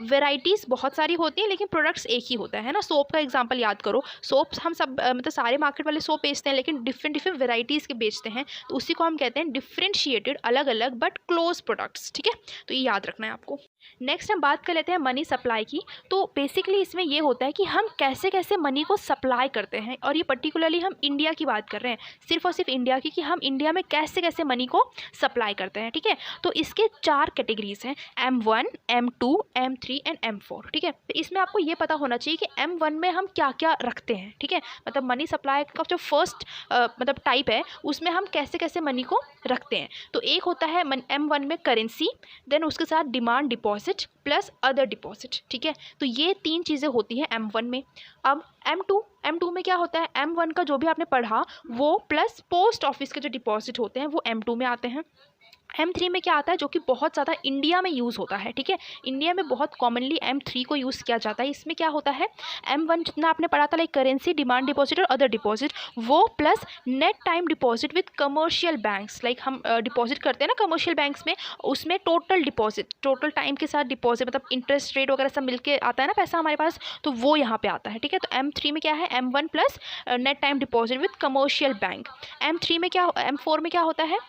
S1: वेराइटीज़ बहुत सारी होती हैं लेकिन प्रोडक्ट्स एक ही होता है ना। सोप का एग्जांपल याद करो, सोप्स हम सब मतलब सारे मार्केट वाले सोप बेचते हैं लेकिन डिफरेंट डिफरेंट वेराइटीज़ के बेचते हैं, तो उसी को हम कहते हैं डिफ्रेंशिएटेड, अलग अलग बट क्लोज प्रोडक्ट्स। ठीक है, तो ये याद रखना है आपको। नेक्स्ट हम बात कर लेते हैं मनी सप्लाई की। तो बेसिकली इसमें ये होता है कि हम कैसे कैसे मनी को सप्लाई करते हैं, और ये पर्टिकुलरली हम इंडिया की बात कर रहे हैं, सिर्फ और सिर्फ इंडिया की, कि हम इंडिया में कैसे कैसे मनी को सप्लाई करते हैं। ठीक है, तो इसके 4 कैटेगरीज हैं, M1, M2, M3 and M4। ठीक है, तो इसमें आपको ये पता होना चाहिए कि M1 में हम क्या क्या रखते हैं। ठीक है, मतलब मनी सप्लाई का जो फर्स्ट मतलब टाइप है उसमें हम कैसे कैसे मनी को रखते हैं। तो एक होता है M1 में करेंसी, देन उसके साथ demand deposit plus other deposit. ठीक है, तो ये 3 चीज़ें होती हैं M1 में। अब M2 में क्या होता है, M1 का जो भी आपने पढ़ा वो प्लस पोस्ट ऑफिस के जो डिपॉजिट होते हैं वो M2 में आते हैं। M3 में क्या आता है, जो कि बहुत ज़्यादा इंडिया में यूज़ होता है। ठीक है, इंडिया में बहुत कॉमनली M3 को यूज़ किया जाता है। इसमें क्या होता है, M1 जितना आपने पढ़ा था लाइक करेंसी, डिमांड डिपॉजिट और अदर डिपॉजिट, वो plus net time deposit with commercial banks. Like हम डिपॉजिट करते हैं ना कमर्शियल बैंक्स में, उसमें टोटल डिपॉजिट, टोटल टाइम के साथ डिपॉजिट, मतलब इंटरेस्ट रेट वगैरह सब मिलके आता है ना पैसा हमारे पास, तो वो यहाँ पे आता है। ठीक है, तो M3 में क्या है, M1 plus net time deposit with commercial bank. M4 में क्या होता है,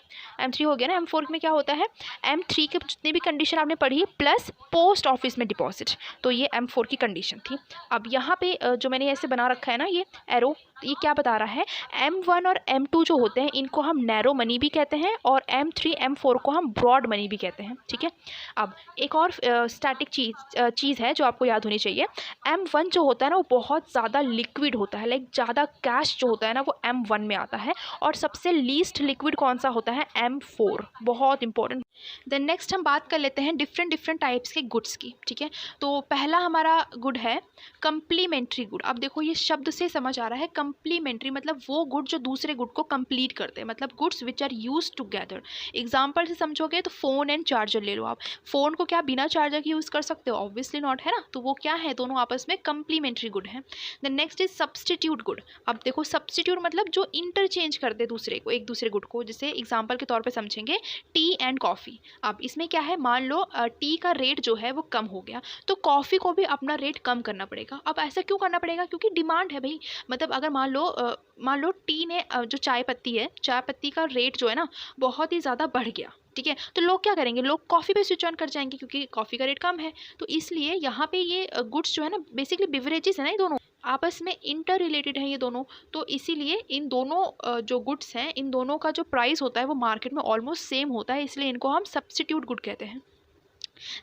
S1: M3 हो गया ना, M4 में क्या होता है, M3 के जितनी भी कंडीशन आपने पढ़ी प्लस पोस्ट ऑफिस में डिपॉजिट, तो ये M4 की कंडीशन थी। अब यहाँ पे जो मैंने ऐसे बना रखा है ना ये एरो, ये क्या बता रहा है, M1 और M2 जो होते हैं इनको हम नैरो मनी भी कहते हैं और M3 M4 को हम ब्रॉड मनी भी कहते हैं। ठीक है, अब एक और स्टैटिक चीज़ है जो आपको याद होनी चाहिए। M1 जो होता है ना वो बहुत ज़्यादा लिक्विड होता है, लाइक ज़्यादा कैश जो होता है ना वो M1 में आता है, और सबसे लीस्ट लिक्विड कौन सा होता है, M4, बहुत इंपॉर्टेंट। देन नेक्स्ट हम बात कर लेते हैं डिफरेंट टाइप्स के गुड्स की। ठीक है, तो पहला हमारा गुड है कंप्लीमेंट्री गुड। अब देखो ये शब्द से समझ आ रहा है, कंप्लीमेंट्री मतलब वो गुड जो दूसरे गुड को कंप्लीट करते हैं, मतलब goods which are use together. Example से समझोगे तो फ़ोन एंड चार्जर ले लो आप, फ़ोन को क्या बिना चार्जर के यूज़ कर सकते हो, ऑब्वियसली नॉट, है ना, तो वो क्या है, दोनों आपस में कंप्लीमेंट्री गुड है। Then next is substitute good. अब देखो सब्सटीट्यूट मतलब जो इंटरचेंज कर दे दूसरे को, एक दूसरे गुड को, जैसे एग्जाम्पल के तौर पर समझेंगे टी एंड कॉफ़ी। अब इसमें क्या है, मान लो टी का रेट जो है वो कम हो गया तो कॉफ़ी को भी अपना रेट कम करना पड़ेगा। अब ऐसा क्यों करना पड़ेगा, क्योंकि डिमांड है भाई। मतलब अगर मान लो टी ने जो चाय पत्ती है, चाय पत्ती का रेट जो है ना बहुत ही ज़्यादा बढ़ गया, ठीक है, तो लोग क्या करेंगे, लोग कॉफ़ी पे स्विच ऑन कर जाएंगे क्योंकि कॉफ़ी का रेट कम है। तो इसलिए यहाँ पे ये गुड्स जो है ना बेसिकली बिवरेजेस है ना, ये दोनों आपस में इंटर रिलेटेड हैं ये दोनों, तो इसीलिए इन दोनों जो गुड्स हैं इन दोनों का जो प्राइस होता है वो मार्केट में ऑलमोस्ट सेम होता है, इसलिए इनको हम सब्स्टिट्यूट गुड कहते हैं।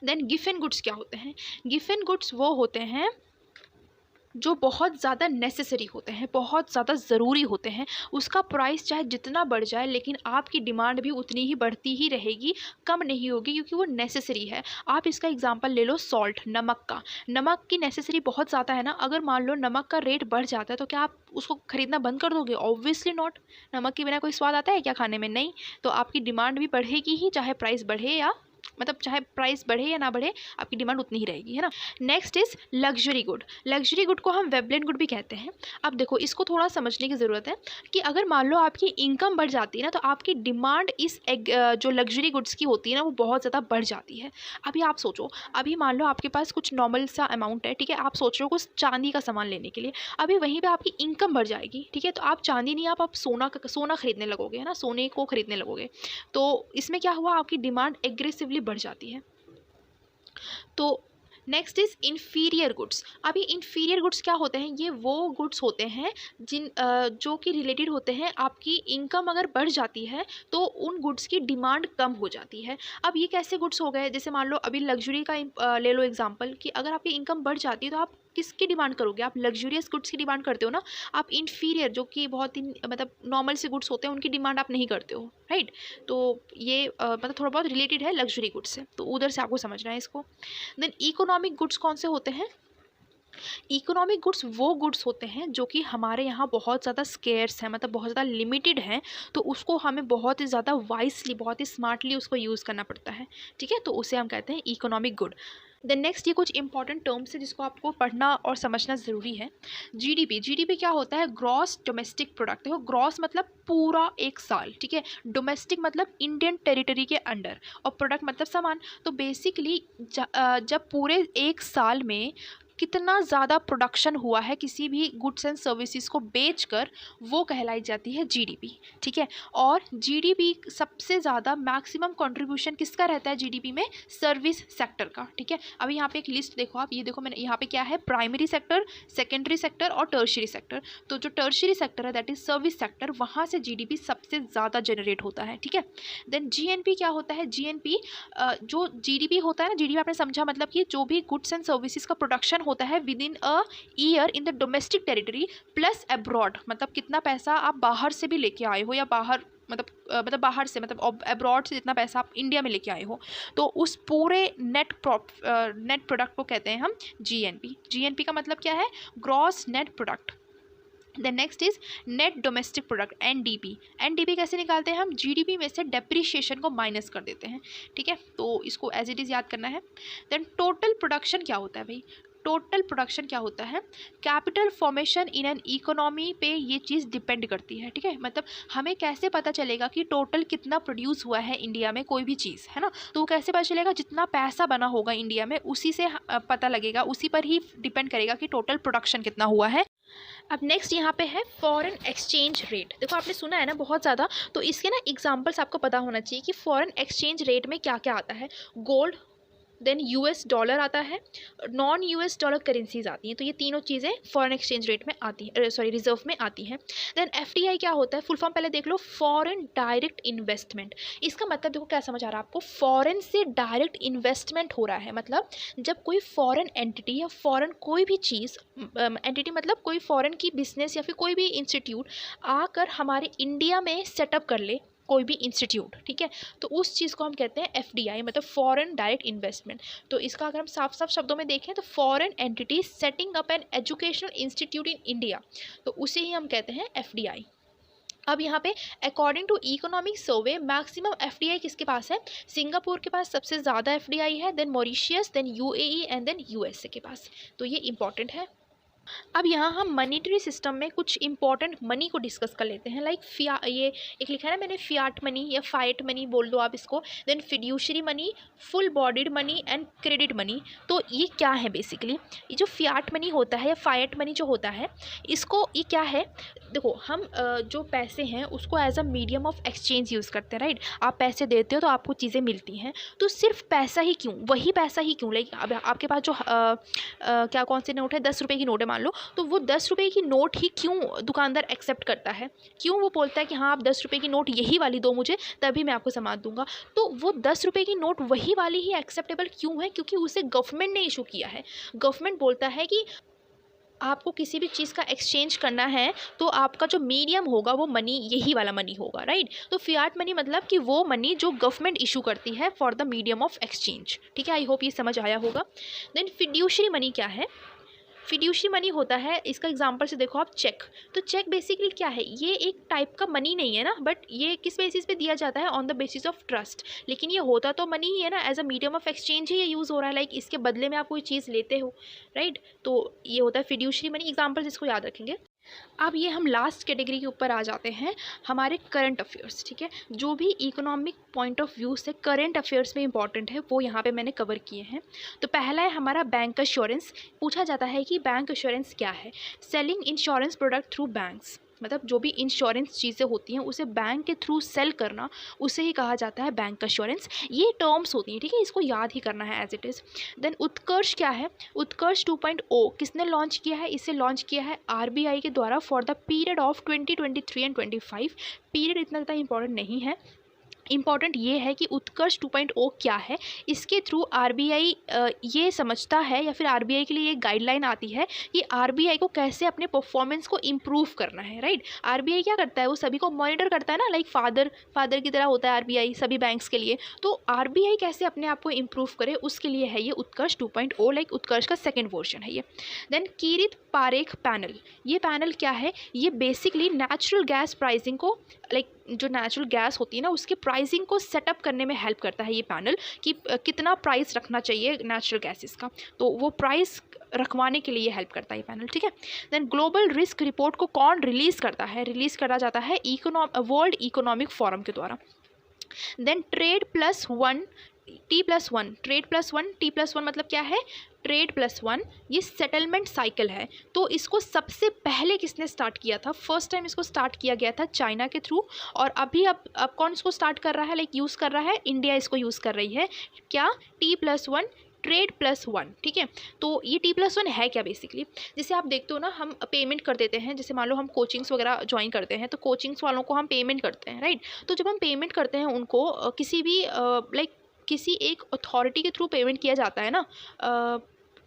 S1: देन गिफन गुड्स क्या होते हैं, गिफन गुड्स वो होते हैं जो बहुत ज़्यादा नेसेसरी होते हैं, बहुत ज़्यादा ज़रूरी होते हैं, उसका प्राइस चाहे जितना बढ़ जाए लेकिन आपकी डिमांड भी उतनी ही बढ़ती ही रहेगी, कम नहीं होगी, क्योंकि वो नेसेसरी है। आप इसका एग्जांपल ले लो सॉल्ट, नमक का, नमक की नेसेसरी बहुत ज़्यादा है ना, अगर मान लो नमक का रेट बढ़ जाता है तो क्या आप उसको ख़रीदना बंद कर दोगे, ऑब्वियसली नॉट। नमक के बिना कोई स्वाद आता है क्या खाने में, नहीं, तो आपकी डिमांड भी बढ़ेगी ही, चाहे प्राइस बढ़े या मतलब चाहे प्राइस बढ़े या ना बढ़े आपकी डिमांड उतनी ही रहेगी, है ना। Next is luxury good. Luxury good को हम वेबलेट गुड भी कहते हैं। अब देखो इसको थोड़ा समझने की ज़रूरत है कि अगर मान लो आपकी इनकम बढ़ जाती है ना तो आपकी डिमांड इस जो लग्जरी गुड्स की होती है ना वो बहुत ज़्यादा बढ़ जाती है। अभी आप सोचो, अभी मान लो आपके पास कुछ नॉर्मल सा अमाउंट है, ठीक है, आप सोच रहे हो कुछ चांदी का सामान लेने के लिए, अभी वहीं पर आपकी इनकम बढ़ जाएगी, ठीक है, तो आप चांदी नहीं, आप सोना खरीदने लगोगे, है ना, सोने को खरीदने लगोगे, तो इसमें क्या हुआ, आपकी डिमांड एग्रेसिवली बढ़ जाती है। तो नेक्स्ट इज इन्फीरियर गुड्स। अभी इन्फीरियर गुड्स क्या होते हैं, ये वो गुड्स होते हैं जो कि रिलेटेड होते हैं, आपकी इनकम अगर बढ़ जाती है तो उन गुड्स की डिमांड कम हो जाती है। अब ये कैसे गुड्स हो गए, जैसे मान लो अभी लग्जरी का ले लो एग्जांपल, कि अगर आपकी इनकम बढ़ जाती है तो आप किसकी डिमांड करोगे, आप लग्जूरियस गुड्स की डिमांड करते हो ना, आप इन्फीरियर जो कि बहुत ही मतलब नॉर्मल से गुड्स होते हैं उनकी डिमांड आप नहीं करते हो, राइट। तो ये मतलब थोड़ा बहुत रिलेटेड है लग्जरी गुड्स से, तो उधर से आपको समझना है इसको। देन इकोनॉमिक गुड्स कौन से होते हैं, इकोनॉमिक गुड्स वो गुड्स होते हैं जो कि हमारे यहाँ बहुत ज़्यादा स्केर्स हैं, मतलब बहुत ज़्यादा लिमिटेड हैं, तो उसको हमें बहुत ही ज़्यादा वाइसली, बहुत ही स्मार्टली उसको यूज़ करना पड़ता है, ठीक है, तो उसे हम कहते हैं इकोनॉमिक गुड। देन नेक्स्ट ये कुछ इंपॉर्टेंट टर्म्स है जिसको आपको पढ़ना और समझना ज़रूरी है। जीडीपी, जीडीपी क्या होता है? Gross domestic product. देखो ग्रॉस मतलब पूरा एक साल, ठीक है, डोमेस्टिक मतलब इंडियन टेरिटरी के अंडर, और प्रोडक्ट मतलब सामान। तो बेसिकली जब पूरे एक साल में कितना ज़्यादा प्रोडक्शन हुआ है किसी भी गुड्स एंड सर्विसेज को बेचकर, वो कहलाई जाती है जीडीपी, ठीक है। और जीडीपी सबसे ज़्यादा मैक्सिमम कंट्रीब्यूशन किसका रहता है जीडीपी में? सर्विस सेक्टर का, ठीक है। अभी यहाँ पे एक लिस्ट देखो आप, ये देखो मैंने यहाँ पे क्या है, प्राइमरी सेक्टर, सेकेंडरी सेक्टर और टर्शियरी सेक्टर। तो जो टर्शियरी सेक्टर है दैट इज सर्विस सेक्टर, वहाँ से जीडीपी सबसे ज़्यादा जनरेट होता है, ठीक है। देन जीएनपी क्या होता है? जीएनपी जो जीडीपी होता है ना, जीडीपी आपने समझा मतलब कि जो भी गुड्स एंड सर्विसेज का प्रोडक्शन होता है with in a year in the domestic territory plus abroad, मतलब कितना पैसा आप बाहर से भी लेके आए हो, या बाहर मतलब बाहर से मतलब अब्रॉड से जितना पैसा आप इंडिया में लेके आए हो, तो उस पूरे नेट प्रोडक्ट को कहते हैं हम जीएनपी। जीएनपी का मतलब क्या है? Gross net product. Then next is net domestic product, NDP. NDP कैसे निकालते हैं हम? जीडीपी में से डेप्रिशिएशन को माइनस कर देते हैं, ठीक है। तो इसको एज इट इज़ याद करना है। देन टोटल प्रोडक्शन क्या होता है भाई? टोटल प्रोडक्शन क्या होता है? Capital formation in an economy पे ये चीज़ डिपेंड करती है, ठीक है। मतलब हमें कैसे पता चलेगा कि टोटल कितना प्रोड्यूस हुआ है इंडिया में कोई भी चीज़, है ना? तो वो कैसे पता चलेगा? जितना पैसा बना होगा इंडिया में उसी से पता लगेगा, उसी पर ही डिपेंड करेगा कि टोटल प्रोडक्शन कितना हुआ है। अब नेक्स्ट यहाँ पे है फॉरेन एक्सचेंज रेट। देखो आपने सुना है ना बहुत ज़्यादा, तो इसके ना एग्जांपल्स आपको पता होना चाहिए कि फॉरेन एक्सचेंज रेट में क्या क्या आता है। गोल्ड, देन यूएस डॉलर आता है, नॉन यूएस डॉलर करेंसीज आती हैं। तो ये तीनों चीज़ें फॉरेन एक्सचेंज रेट में आती हैं, सॉरी रिजर्व में आती हैं। देन एफडीआई क्या होता है? फुल फॉर्म पहले देख लो, फॉरेन डायरेक्ट इन्वेस्टमेंट। इसका मतलब देखो क्या समझ आ रहा है आपको? फॉरेन से डायरेक्ट इन्वेस्टमेंट हो रहा है, मतलब जब कोई फॉरेन एंटिटी या फॉरेन कोई भी चीज़, एंटिटी मतलब कोई फॉरेन की बिजनेस या फिर कोई भी इंस्टीट्यूट आकर हमारे इंडिया में सेटअप कर ले, कोई भी इंस्टीट्यूट, ठीक है, तो उस चीज़ को हम कहते हैं एफडीआई, मतलब फॉरेन डायरेक्ट इन्वेस्टमेंट। तो इसका अगर हम साफ साफ शब्दों में देखें तो foreign entity setting up an educational institute in India, तो उसे ही हम कहते हैं एफडीआई। अब यहाँ पे according to economic survey maximum FDI किसके पास है? सिंगापुर के पास सबसे ज़्यादा एफडीआई है, then Mauritius, then UAE and then USA के पास। तो ये इंपॉर्टेंट है। अब यहाँ हम मनीटरी सिस्टम में कुछ इंपॉर्टेंट मनी को डिस्कस कर लेते हैं। लाइक ये एक लिखा है ना मैंने, फियाट मनी या फाइट मनी बोल दो आप इसको, then fiduciary money, full bodied money and credit money. तो ये क्या है बेसिकली? ये जो फियाट मनी होता है या फाइट मनी जो होता है, इसको ये क्या है? देखो हम जो पैसे हैं उसको as a medium of exchange use करते हैं, राइट। आप पैसे देते हो तो आपको चीज़ें मिलती हैं, तो सिर्फ पैसा ही क्यों, वही पैसा ही क्यों? लाइक अब आपके पास जो क्या कौन से नोट है, 10 रुपये की नोट है मान लो, तो वो 10 रुपये की नोट ही क्यों दुकानदार एक्सेप्ट करता है? क्यों वो बोलता है कि हाँ आप 10 रुपये की नोट यही वाली दो मुझे, तभी मैं आपको सामान दूंगा? तो वो 10 रुपये की नोट वही वाली ही एक्सेप्टेबल क्यों है? क्योंकि उसे गवर्नमेंट ने इशू किया है। गवर्नमेंट बोलता है कि आपको किसी भी चीज़ का एक्सचेंज करना है तो आपका जो मीडियम होगा वो मनी यही वाला मनी होगा, राइट। तो फियाट मनी मतलब कि वो मनी जो गवर्नमेंट इशू करती है for the medium of exchange, ठीक है। आई होप ये समझ आया होगा। देन फिड्यूशरी मनी क्या है? फिड्यूशरी मनी होता है, इसका एग्जांपल से देखो आप, चेक। तो चेक बेसिकली क्या है? ये एक टाइप का मनी नहीं है ना, बट ये किस बेसिस पे दिया जाता है? On the basis of trust. लेकिन ये होता तो मनी ही है ना, as a medium of exchange ही ये यूज़ हो रहा है, लाइक इसके बदले में आप कोई चीज़ लेते हो, राइट। तो ये होता है फिड्यूशरी मनी। एग्जाम्पल्स इसको याद रखेंगे। अब ये हम लास्ट कैटेगरी के ऊपर आ जाते हैं, हमारे करंट अफेयर्स, ठीक है। जो भी इकोनॉमिक पॉइंट ऑफ व्यू से करंट अफेयर्स में इंपॉर्टेंट है वो यहाँ पे मैंने कवर किए हैं। तो पहला है हमारा बैंक अश्योरेंस। पूछा जाता है कि बैंक अश्योरेंस क्या है? Selling insurance product through banks, मतलब जो भी इंश्योरेंस चीज़ें होती हैं उसे बैंक के थ्रू सेल करना, उसे ही कहा जाता है बैंक अश्योरेंस। ये टर्म्स होती हैं, ठीक है, इसको याद ही करना है एज इट इज़। देन उत्कर्ष क्या है? उत्कर्ष 2.0 किसने लॉन्च किया है? इसे लॉन्च किया है आरबीआई के द्वारा for the period of 2023 and 25। Period इतना ज़्यादा इंपॉर्टेंट नहीं है, इम्पॉर्टेंट ये है कि उत्कर्ष 2.0 क्या है। इसके थ्रू आरबीआई ये समझता है, या फिर आरबीआई के लिए एक गाइडलाइन आती है कि आरबीआई को कैसे अपने परफॉर्मेंस को इम्प्रूव करना है, राइट। आरबीआई क्या करता है? वो सभी को मॉनिटर करता है ना, लाइक फादर की तरह होता है आरबीआई सभी बैंक्स के लिए। तो आरबीआई कैसे अपने आप को इम्प्रूव करे, उसके लिए है ये उत्कर्ष 2.0, लाइक उत्कर्ष का सेकेंड वर्जन है ये। Then Kirit Parekh panel. ये पैनल क्या है? ये बेसिकली नेचुरल गैस प्राइसिंग को लाइक जो नेचुरल गैस होती है ना उसकी प्राइसिंग को सेटअप करने में हेल्प करता है ये पैनल, कि कितना प्राइस रखना चाहिए नेचुरल गैसेस का, तो वो प्राइस रखवाने के लिए हेल्प करता है ये पैनल, ठीक है। देन ग्लोबल रिस्क रिपोर्ट को कौन रिलीज़ करता है? रिलीज़ करा जाता है वर्ल्ड इकोनॉमिक फोरम के द्वारा। Then trade plus one T+1, trade plus one T+1 मतलब क्या है? ट्रेड प्लस वन, ये सेटलमेंट साइकिल है। तो इसको सबसे पहले किसने स्टार्ट किया था? फर्स्ट टाइम इसको स्टार्ट किया गया था चाइना के थ्रू, और अभी अब कौन इसको स्टार्ट कर रहा है, लाइक यूज़ कर रहा है? इंडिया इसको यूज़ कर रही है। क्या? T+1, ट्रेड प्लस वन, ठीक है। तो ये T+1 है क्या बेसिकली? जैसे आप देखते हो ना, हम पेमेंट कर देते हैं, जैसे मान लो हम कोचिंग्स वगैरह ज्वाइन करते हैं, तो कोचिंग्स वालों को हम पेमेंट करते हैं, राइट। तो जब हम पेमेंट करते हैं उनको किसी भी लाइक किसी एक अथॉरिटी के थ्रू पेमेंट किया जाता है ना,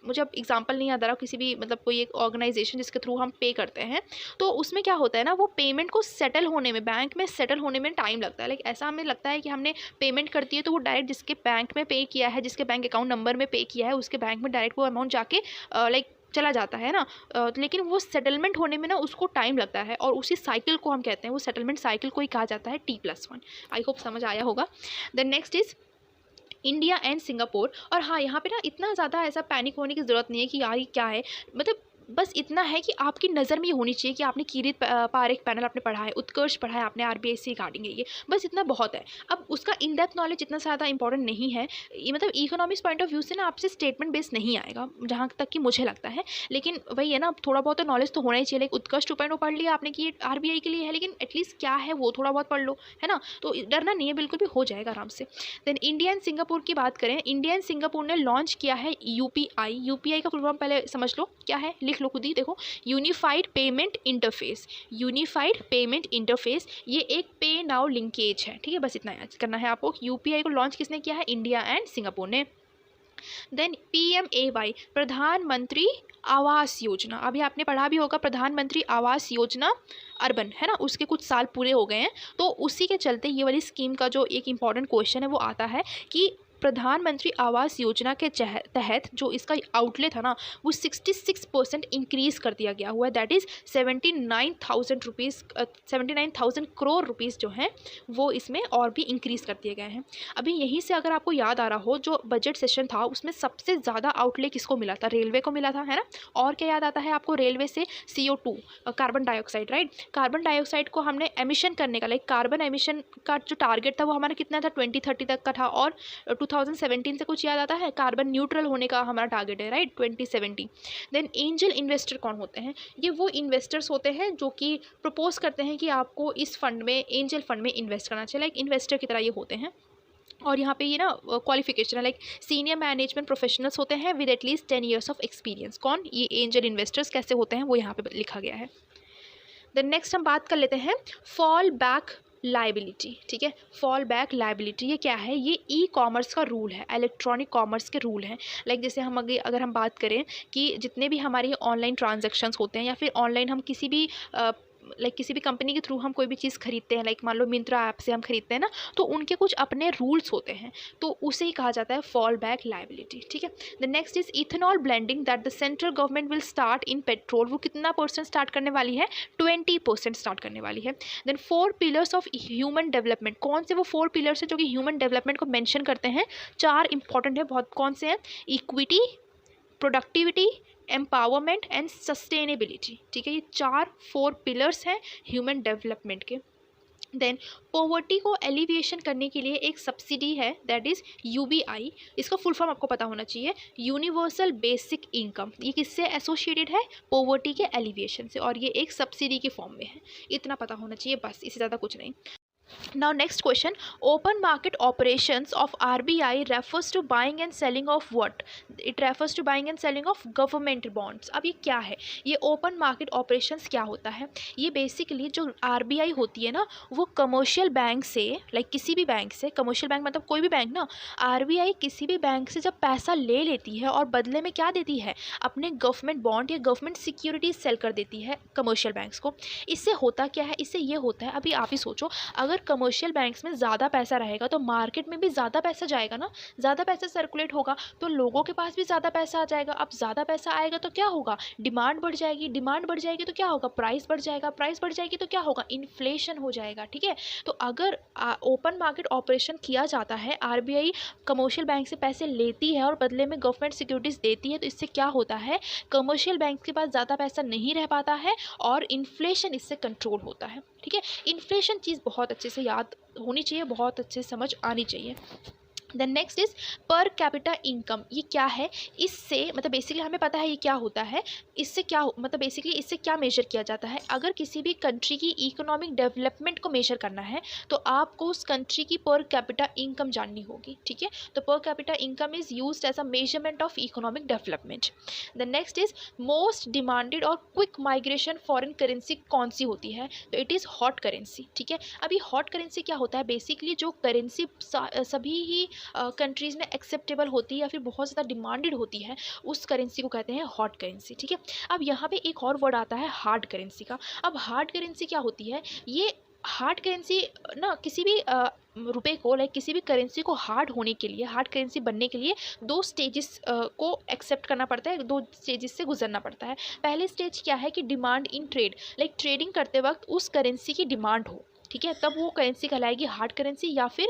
S1: मुझे अब एग्जांपल नहीं याद आ रहा, किसी भी मतलब कोई एक ऑर्गेनाइजेशन जिसके थ्रू हम पे करते हैं, तो उसमें क्या होता है ना, वो पेमेंट को सेटल होने में, बैंक में सेटल होने में टाइम लगता है। लाइक ऐसा हमें लगता है कि हमने पेमेंट कर दी है तो वो डायरेक्ट जिसके बैंक में पे किया है, जिसके बैंक अकाउंट नंबर में पे किया है, उसके बैंक में डायरेक्ट वो अमाउंट जाके लाइक चला जाता है ना, लेकिन वो सेटलमेंट होने में ना उसको टाइम लगता है, और उसी साइकिल को हम कहते हैं, वो सेटलमेंट साइकिल को ही कहा जाता है T+1। आई होप समझ आया होगा। Then next is India and Singapore. और हाँ, यहाँ पे ना इतना ज़्यादा ऐसा पैनिक होने की ज़रूरत नहीं है कि यार ये क्या है, मतलब बस इतना है कि आपकी नज़र में ये होनी चाहिए कि आपने किरीट पारेख पैनल आपने पढ़ा है, उत्कर्ष पढ़ा है आपने, RBI से रिगार्डिंग है ये, बस इतना बहुत है। अब उसका इन डेप्थ नॉलेज इतना ज़्यादा इंपॉर्टेंट नहीं है, ये मतलब इकोनॉमिक्स पॉइंट ऑफ व्यू से ना आपसे स्टेटमेंट बेस नहीं आएगा, जहाँ तक कि मुझे लगता है। लेकिन वही है ना, थोड़ा बहुत तो नॉलेज तो होना ही चाहिए। लाइक उत्कर्ष 2.0 पढ़ लिया आपने कि ये RBI के लिए है, लेकिन एटलीस्ट क्या है वो थोड़ा बहुत पढ़ लो, है ना। तो डरना नहीं है, बिल्कुल भी हो जाएगा आराम से। देन इंडिया एंड सिंगापुर की बात करें, इंडिया एंड सिंगापुर ने लॉन्च किया है UPI का फुल फॉर्म पहले समझ लो क्या है, लिख लो खुद ही, देखो, unified payment interface. Unified payment interface ये एक पे नाउ लिंकेज है, ठीक है। बस इतना याद करना है आपको। UPI को लॉन्च किसने किया है? इंडिया एंड सिंगापुर ने। देन PMAY, प्रधानमंत्री आवास योजना, अभी आपने पढ़ा भी होगा, प्रधानमंत्री आवास योजना अर्बन, है ना, उसके कुछ साल पूरे हो गए हैं, तो उसी के चलते ये वाली स्कीम का जो एक इम्पॉर्टेंट क्वेश्चन है वो आता है कि प्रधानमंत्री आवास योजना के तहत जो इसका आउटले था ना, वो 66% इंक्रीज़ कर दिया गया हुआ है। दैट इज़ 79,000 करोड़ रुपीज़ जो हैं वो इसमें और भी इंक्रीज़ कर दिए गए हैं। अभी यहीं से अगर आपको याद आ रहा हो, जो बजट सेशन था उसमें सबसे ज़्यादा आउटले किसको मिला था? रेलवे को मिला था, है ना। और क्या याद आता है आपको? रेलवे से CO2, carbon dioxide, right. Carbon dioxide को हमने एमिशन करने का, लाइक कार्बन एमिशन का जो टारगेट था वो हमारा कितना था? 2030 तक का था, और 2017 से कुछ याद आता है? कार्बन न्यूट्रल होने का हमारा टारगेट है, राइट, 2070। देन एंजल इन्वेस्टर कौन होते हैं? ये वो इन्वेस्टर्स होते हैं जो कि प्रपोज करते हैं कि आपको इस फंड में, एंजल फंड में इन्वेस्ट करना चाहिए, लाइक इन्वेस्टर की तरह ये होते हैं। और यहाँ पे ये ना क्वालिफिकेशन है, लाइक सीनियर मैनेजमेंट प्रोफेशनल्स होते हैं with at least 10 years of experience. कौन? ये एंजल इन्वेस्टर्स कैसे होते हैं वो यहाँ पे लिखा गया है। देन नेक्स्ट हम बात कर लेते हैं फॉल बैक लाइबिलिटी, ठीक है। फॉल बैक लाइबिलिटी ये क्या है? ये E-कॉमर्स का रूल है, इलेक्ट्रॉनिक कॉमर्स के रूल हैं। लाइक जैसे हम अगर हम बात करें कि जितने भी हमारे ऑनलाइन ट्रांजैक्शंस होते हैं, या फिर ऑनलाइन हम किसी भी किसी भी कंपनी के थ्रू हम कोई भी चीज़ खरीदते हैं, लाइक मान लो मिंत्रा ऐप से हम खरीदते हैं ना, तो उनके कुछ अपने रूल्स होते हैं, तो उसे ही कहा जाता है फॉल बैक लाइबिलिटी, ठीक है। The next is ethanol blending that the central government will start in petrol. वो कितना % स्टार्ट करने वाली है? 20% स्टार्ट करने वाली है। Then 4 pillars of human development, कौन से वो 4 पिलर्स हैं जो कि ह्यूमन डेवलपमेंट को मेंशन करते हैं? 4 इंपॉर्टेंट है बहुत। कौन से हैं? Equity, productivity, empowerment and sustainability, ठीक है। ये 4 पिलर्स हैं ह्यूमन डेवलपमेंट के। देन पॉवर्टी को एलिविएशन करने के लिए एक सब्सिडी है, दैट इज़ UBI। इसका फुल फॉर्म आपको पता होना चाहिए, यूनिवर्सल बेसिक इनकम। ये किससे एसोसिएटेड है? पॉवर्टी के एलिविएशन से, और ये एक सब्सिडी के फॉर्म में है। इतना पता होना चाहिए बस, इससे ज़्यादा कुछ नहीं। Now next question, open market operations of RBI refers to buying and selling of what? It refers to buying and selling of government bonds। अब ये क्या है? ये open market operations क्या होता है? ये basically जो RBI होती है ना, वो कमर्शियल बैंक से, लाइक किसी भी बैंक से, कमर्शियल बैंक मतलब कोई भी बैंक ना, RBI किसी भी बैंक से जब पैसा ले लेती है और बदले में क्या देती है? अपने गवर्नमेंट बॉन्ड या गवर्नमेंट सिक्योरिटीज सेल कर देती है कमर्शियल बैंक्स को। इससे होता क्या है? इससे ये होता है, अभी आप ही सोचो, अगर कमर्शियल बैंक्स में ज़्यादा पैसा रहेगा तो मार्केट में भी ज़्यादा पैसा जाएगा ना, ज़्यादा पैसा सर्कुलेट होगा तो लोगों के पास भी ज़्यादा पैसा आ जाएगा। अब ज़्यादा पैसा आएगा तो क्या होगा, डिमांड बढ़ जाएगी, डिमांड बढ़ जाएगी तो क्या होगा, प्राइस बढ़ जाएगा, प्राइस बढ़ जाएगी तो क्या होगा, इन्फ्लेशन हो जाएगा। ठीक है, तो अगर ओपन मार्केट ऑपरेशन किया जाता है, आरबीआई कमर्शियल बैंक से पैसे लेती है और बदले में गवर्नमेंट सिक्योरिटीज़ देती है, तो इससे क्या होता है, कमर्शियल बैंक के पास ज़्यादा पैसा नहीं रह पाता है और इन्फ्लेशन इससे कंट्रोल होता है। ठीक है, इन्फ्लेशन चीज़ बहुत अच्छे से याद होनी चाहिए, बहुत अच्छे से समझ आनी चाहिए। Then next is per capita income. ये क्या है, इससे मतलब बेसिकली हमें पता है ये क्या होता है, इससे क्या मतलब बेसिकली इससे क्या मेजर किया जाता है। अगर किसी भी कंट्री की इकोनॉमिक डेवलपमेंट को मेजर करना है तो आपको उस कंट्री की पर कैपिटा इनकम जाननी होगी। ठीक है, तो per capita income is used as a measurement of economic development. The next is most demanded और क्विक माइग्रेशन फॉरेन करेंसी कौन सी होती है, तो इट इज़ हॉट करेंसी। ठीक है, अभी हॉट करेंसी क्या होता है, बेसिकली जो करेंसी सभी ही कंट्रीज़ में एक्सेप्टेबल होती है या फिर बहुत ज़्यादा डिमांडेड होती है, उस करेंसी को कहते हैं हॉट करेंसी। ठीक है, अब यहाँ पे एक और वर्ड आता है हार्ड करेंसी का। अब हार्ड करेंसी क्या होती है, ये हार्ड करेंसी ना किसी भी रुपए को लाइक किसी भी करेंसी को हार्ड होने के लिए, हार्ड करेंसी बनने के लिए दो स्टेजेस को एक्सेप्ट करना पड़ता है, दो स्टेजेस से गुजरना पड़ता है। पहले स्टेज क्या है कि demand in trade, like trading करते वक्त उस करेंसी की डिमांड हो। ठीक है, तब वो करेंसी कहलाएगी हार्ड करेंसी। या फिर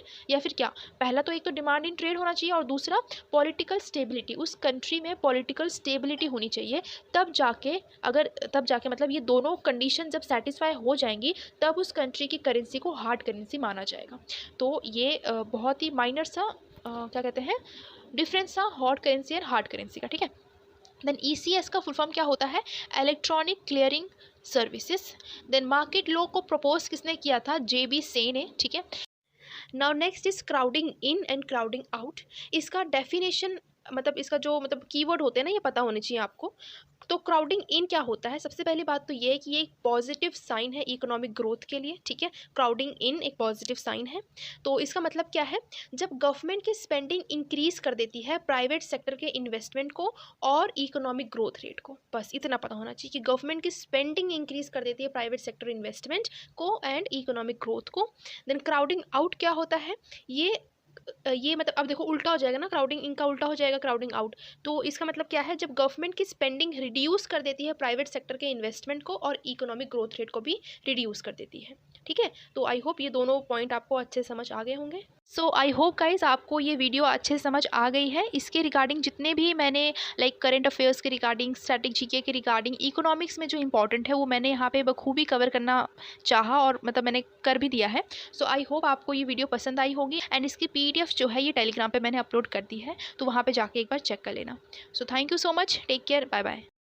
S1: क्या, पहला तो एक तो डिमांड इन ट्रेड होना चाहिए और दूसरा पॉलिटिकल स्टेबिलिटी, उस कंट्री में पॉलिटिकल स्टेबिलिटी होनी चाहिए, तब जाके मतलब ये दोनों कंडीशन जब सेटिस्फाई हो जाएंगी तब उस कंट्री की करेंसी को हार्ड करेंसी माना जाएगा। तो ये बहुत ही माइनर सा क्या कहते हैं डिफरेंस था हॉट करेंसी और हार्ड करेंसी का। ठीक है, देन ईसीएस का फुल फॉर्म क्या होता है, electronic clearing services. Then market law को प्रपोज किसने किया था, जेबी से ने। ठीक है, now next is crowding in and crowding out. इसका डेफिनेशन मतलब इसका जो मतलब कीवर्ड होते हैं ना, ये पता होने चाहिए आपको। तो क्राउडिंग इन क्या होता है, सबसे पहली बात तो ये है कि ये एक पॉजिटिव साइन है इकोनॉमिक ग्रोथ के लिए। ठीक है, क्राउडिंग इन एक पॉजिटिव साइन है। तो इसका मतलब क्या है, जब गवर्नमेंट की स्पेंडिंग इंक्रीज कर देती है प्राइवेट सेक्टर के इन्वेस्टमेंट को और इकोनॉमिक ग्रोथ रेट को, बस इतना पता होना चाहिए कि गवर्नमेंट की स्पेंडिंग इंक्रीज कर देती है प्राइवेट सेक्टर इन्वेस्टमेंट को एंड इकोनॉमिक ग्रोथ को। देन क्राउडिंग आउट क्या होता है, ये मतलब अब देखो उल्टा हो जाएगा ना, क्राउडिंग इनका उल्टा हो जाएगा क्राउडिंग आउट। तो इसका मतलब क्या है, जब गवर्नमेंट की स्पेंडिंग रिड्यूस कर देती है प्राइवेट सेक्टर के इन्वेस्टमेंट को और इकोनॉमिक ग्रोथ रेट को भी रिड्यूस कर देती है। ठीक है, तो आई होप ये दोनों पॉइंट आपको अच्छे समझ आ गए होंगे। सो आई होप गाइज आपको ये वीडियो अच्छे समझ आ गई है। इसके रिगार्डिंग जितने भी मैंने लाइक करंट अफेयर्स के रिगार्डिंग, स्टैटिक जीके के रिगार्डिंग, इकोनॉमिक्स में जो इंपॉर्टेंट है वो मैंने यहाँ पे बखूबी कवर करना चाहा और मतलब मैंने कर भी दिया है। सो आई होप आपको ये वीडियो पसंद आई होगी एंड इसकी PDF जो है ये टेलीग्राम पे मैंने अपलोड कर दी है, तो वहाँ पे जाके एक बार चेक कर लेना। So thank you so much, take care, bye bye.